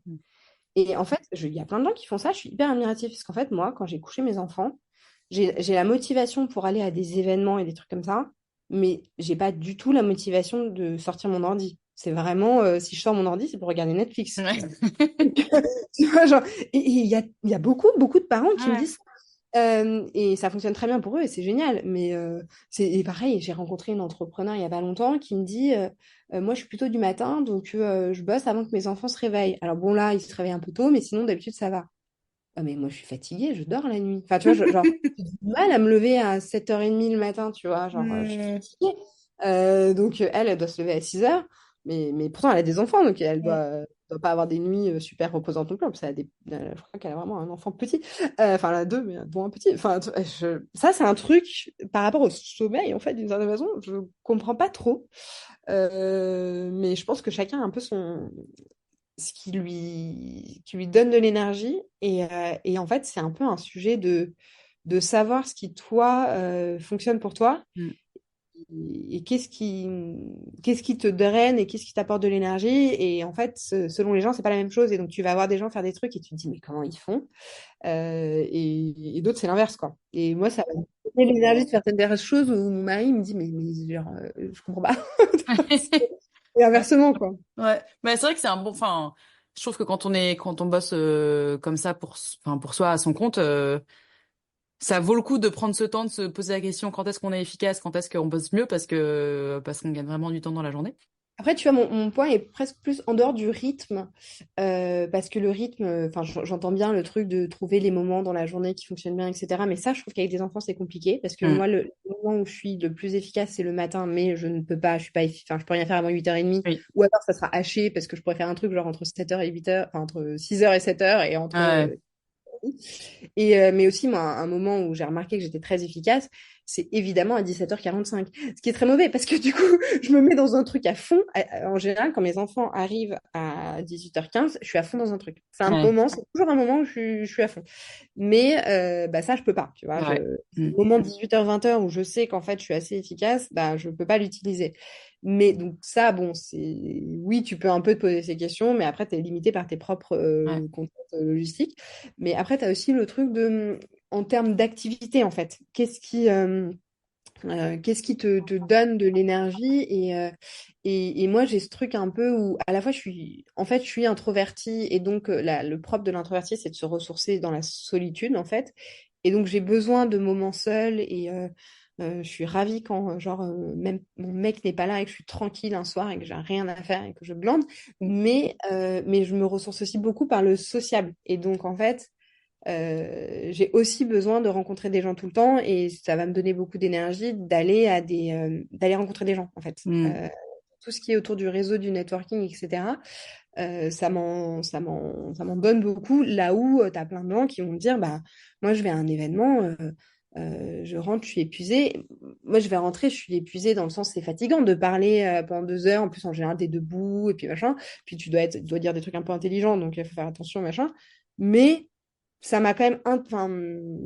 Et en fait, il y a plein de gens qui font ça, je suis hyper admirative, parce qu'en fait, moi, quand j'ai couché mes enfants, j'ai la motivation pour aller à des événements et des trucs comme ça, mais j'ai pas du tout la motivation de sortir mon ordi. C'est vraiment, si je sors mon ordi, c'est pour regarder Netflix. Ouais. Tu vois, genre, et il y a beaucoup, beaucoup de parents qui me Ouais. disent et ça fonctionne très bien pour eux et c'est génial. Mais et pareil, j'ai rencontré une entrepreneur il y a pas longtemps qui me dit moi, je suis plutôt du matin, donc je bosse avant que mes enfants se réveillent. Alors bon, là, ils se réveillent un peu tôt, mais sinon, d'habitude, ça va. Ah, mais moi, je suis fatiguée, je dors la nuit. Enfin, tu vois, genre, j'ai du mal à me lever à 7h30 le matin, tu vois. Genre, je suis Mm. fatiguée. Donc, elle doit se lever à 6h. Mais pourtant, elle a des enfants, donc elle doit pas avoir des nuits super reposantes non plus. En plus, je crois qu'elle a vraiment un enfant petit. Enfin, elle a deux, mais dont un petit. Enfin, ça, c'est un truc par rapport au sommeil, en fait, d'une certaine façon. Je comprends pas trop. Mais je pense que chacun a un peu ce qui lui donne de l'énergie. Et en fait, c'est un peu un sujet de savoir ce qui, toi, fonctionne pour toi Mm. et qu'est-ce qui te draine et qu'est-ce qui t'apporte de l'énergie. Et en fait, selon les gens, c'est pas la même chose. Et donc, tu vas voir des gens faire des trucs et tu te dis, mais comment ils font? Et d'autres, c'est l'inverse, quoi. Et moi, ça m'a donné l'énergie de faire certaines choses où mon mari me dit, mais genre, je comprends pas. Et Ouais. inversement, quoi. Ouais. Mais c'est vrai que c'est un bon. Enfin, je trouve que quand on bosse comme ça enfin, pour soi à son compte, ça vaut le coup de prendre ce temps de se poser la question quand est-ce qu'on est efficace, quand est-ce qu'on bosse mieux, parce qu'on gagne vraiment du temps dans la journée. Après, tu vois, mon point est presque plus en dehors du rythme, parce que le rythme, enfin, j'entends bien le truc de trouver les moments dans la journée qui fonctionnent bien, etc. Mais ça, je trouve qu'avec des enfants, c'est compliqué, parce que Mm. moi, le moment où je suis le plus efficace, c'est le matin, mais je ne peux pas, je suis pas, enfin, je peux rien faire avant 8h30, Oui. ou alors ça sera haché, parce que je pourrais faire un truc genre entre 7h et 8h, enfin, entre 6h et 7h, et entre Ouais. mais aussi, moi, un moment où j'ai remarqué que j'étais très efficace, c'est évidemment à 17h45. Ce qui est très mauvais parce que du coup, je me mets dans un truc à fond. En général, quand mes enfants arrivent à 18h15, je suis à fond dans un truc. C'est un Ouais. moment, c'est toujours un moment où je suis à fond. Mais bah, ça, je peux pas. Tu vois, Ouais. Mm. au moment 18h-20h où je sais qu'en fait, je suis assez efficace, bah, je peux pas l'utiliser. Mais donc ça, bon, c'est oui, tu peux un peu te poser ces questions, mais après, tu es limité par tes propres Ouais. contraintes logistiques. Mais après, tu as aussi le truc de, en termes d'activité, en fait. Qu'est-ce qui te donne de l'énergie et moi, j'ai ce truc un peu où, à la fois, en fait, je suis introvertie et donc, le propre de l'introvertie, c'est de se ressourcer dans la solitude, en fait. Et donc, j'ai besoin de moments seuls je suis ravie quand, genre, même mon mec n'est pas là et que je suis tranquille un soir et que j'ai rien à faire et que je glande. Mais je me ressource aussi beaucoup par le sociable. Et donc, en fait, j'ai aussi besoin de rencontrer des gens tout le temps et ça va me donner beaucoup d'énergie d'aller rencontrer des gens en fait. Mm. Tout ce qui est autour du réseau, du networking, etc. Ça m'en donne beaucoup. Là où tu as plein de gens qui vont me dire, bah moi je vais à un événement, je rentre, je suis épuisée. Moi je vais rentrer, je suis épuisée dans le sens c'est fatigant de parler pendant 2 heures. En plus en général t'es debout et puis machin. Puis tu dois dire des trucs un peu intelligents donc il faut faire attention machin. Mais ça m'a quand même, enfin,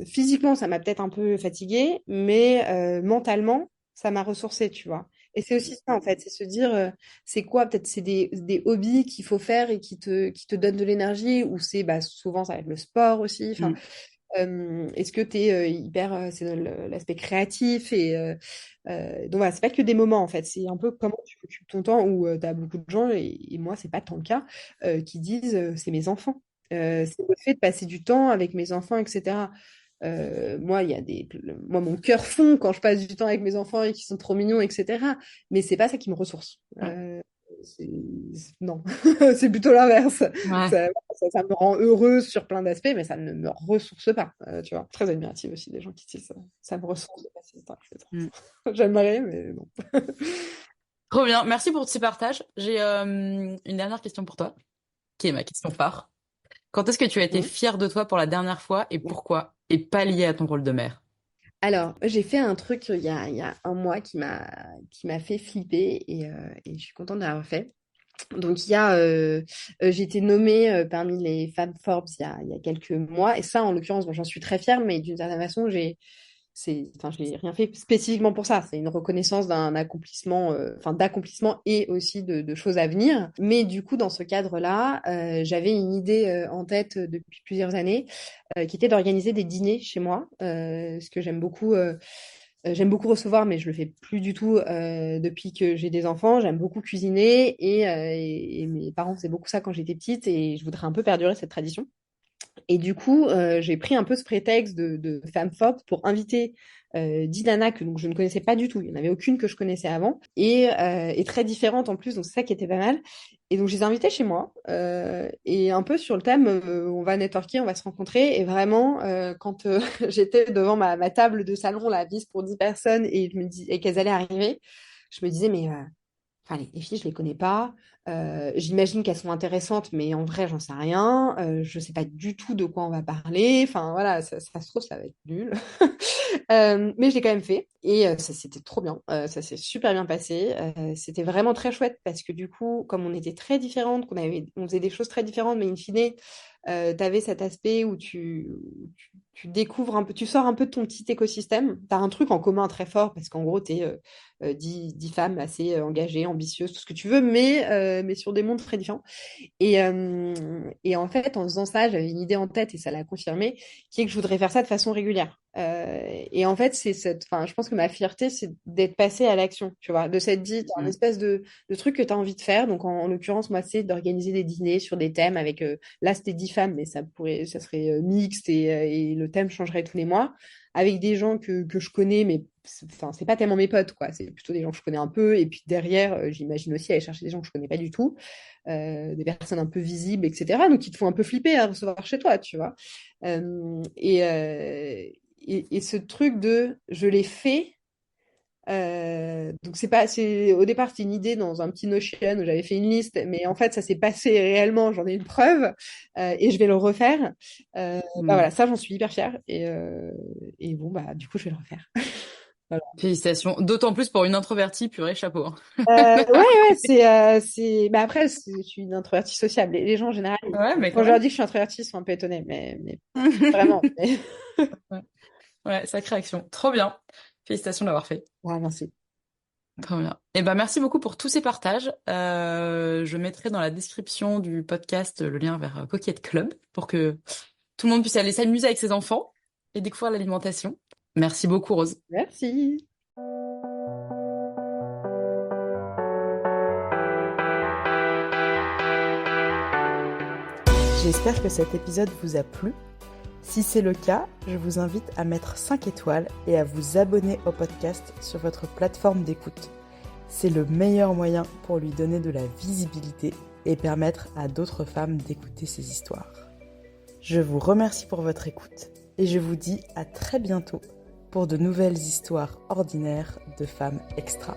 physiquement, ça m'a peut-être un peu fatiguée, mais mentalement, ça m'a ressourcée, tu vois. Et c'est aussi ça, en fait, c'est se dire, c'est quoi, peut-être c'est des hobbies qu'il faut faire et qui te donnent de l'énergie, ou c'est, bah, souvent, ça va être le sport aussi. Enfin, Mm. est-ce que tu es hyper, c'est l'aspect créatif donc voilà, c'est pas que des moments, en fait, c'est un peu comment tu occupes ton temps, où tu as beaucoup de gens, et moi, c'est pas tant le cas, qui disent, c'est mes enfants. C'est le fait de passer du temps avec mes enfants, etc. Moi, moi, mon cœur fond quand je passe du temps avec mes enfants et qu'ils sont trop mignons, etc. Mais c'est pas ça qui me ressource. C'est- Non, c'est plutôt l'inverse. Ouais. Ça me rend heureuse sur plein d'aspects, mais ça ne me ressource pas. Tu vois, très admirative aussi des gens qui disent ça. Ça me ressource de passer du temps avec les Mm. enfants. J'aimerais, mais non. Trop bien. Merci pour ces partages. J'ai une dernière question pour toi, qui est ma question phare. Quand est-ce que tu as été fière de toi pour la dernière fois et pourquoi? Et pas lié à ton rôle de mère. Alors, j'ai fait un truc il y a un mois qui m'a fait flipper et je suis contente d'avoir fait. Donc, j'ai été nommée parmi les femmes Forbes il y a quelques mois. Et ça, en l'occurrence, bon, j'en suis très fière, mais d'une certaine façon, enfin, je n'ai rien fait spécifiquement pour ça. C'est une reconnaissance d'un accomplissement, enfin, d'accomplissement et aussi de choses à venir. Mais du coup, dans ce cadre-là, j'avais une idée en tête depuis plusieurs années qui était d'organiser des dîners chez moi, ce que j'aime beaucoup. J'aime beaucoup recevoir, mais je le fais plus du tout depuis que j'ai des enfants. J'aime beaucoup cuisiner et mes parents faisaient beaucoup ça quand j'étais petite et je voudrais un peu perdurer cette tradition. Et du coup, j'ai pris un peu ce prétexte de femme forte pour inviter 10 nanas que donc, je ne connaissais pas du tout. Il n'y en avait aucune que je connaissais avant et très différente en plus, donc c'est ça qui était pas mal. Et donc, je les ai invitées chez moi et un peu sur le thème on va networker, on va se rencontrer. Et vraiment, quand j'étais devant ma table de salon, la vis pour 10 personnes et qu'elles allaient arriver, je me disais, mais enfin, les filles, je les connais pas. J'imagine qu'elles sont intéressantes, mais en vrai, j'en sais rien. Je sais pas du tout de quoi on va parler. Enfin, voilà, ça se trouve, ça va être nul. Mais je l'ai quand même fait et ça c'était trop bien. Ça s'est super bien passé. C'était vraiment très chouette parce que du coup, comme on était très différentes, on faisait des choses très différentes, mais in fine, tu avais cet aspect où tu découvres un peu, tu sors un peu de ton petit écosystème. Tu as un truc en commun très fort parce qu'en gros, tu es 10 femmes assez engagées, ambitieuses, tout ce que tu veux, mais sur des mondes très différents. Et en fait, en faisant ça, j'avais une idée en tête et ça l'a confirmé, qui est que je voudrais faire ça de façon régulière. Et en fait, enfin, je pense que ma fierté, c'est d'être passée à l'action, tu vois, de s'être dit, t'as un Mm. espèce de truc que tu as envie de faire. Donc, en l'occurrence, moi, c'est d'organiser des dîners sur des thèmes avec, là, c'était 10 femmes, mais ça serait mixte et le thème changerait tous les mois, avec des gens que je connais, mais enfin, c'est pas tellement mes potes, quoi. C'est plutôt des gens que je connais un peu. Et puis derrière, j'imagine aussi aller chercher des gens que je connais pas du tout, des personnes un peu visibles, etc. Donc, qui te font un peu flipper à recevoir chez toi, tu vois. Euh, et, euh, et ce truc de je l'ai fait. Donc au départ c'était une idée dans un petit Notion où j'avais fait une liste, mais en fait ça s'est passé réellement, j'en ai une preuve et je vais le refaire. Bah Mm. voilà, ça j'en suis hyper fière et bon bah du coup je vais le refaire. Voilà. Félicitations. D'autant plus pour une introvertie, purée, chapeau. Hein. Ouais, bah après je suis une introvertie sociable. Les gens en général, Ouais, mais quand quand je leur même. dis que je suis introvertie, ils sont un peu étonnés, mais vraiment. Ouais, ouais, sacrée action. Trop bien. Félicitations d'avoir fait. Ouais, merci. Trop bien. Et ben merci beaucoup pour tous ces partages. Je mettrai dans la description du podcast le lien vers Pocket Club pour que tout le monde puisse aller s'amuser avec ses enfants et découvrir l'alimentation. Merci beaucoup, Rose. Merci. J'espère que cet épisode vous a plu. Si c'est le cas, je vous invite à mettre 5 étoiles et à vous abonner au podcast sur votre plateforme d'écoute. C'est le meilleur moyen pour lui donner de la visibilité et permettre à d'autres femmes d'écouter ces histoires. Je vous remercie pour votre écoute et je vous dis à très bientôt pour de nouvelles histoires ordinaires de femmes extra.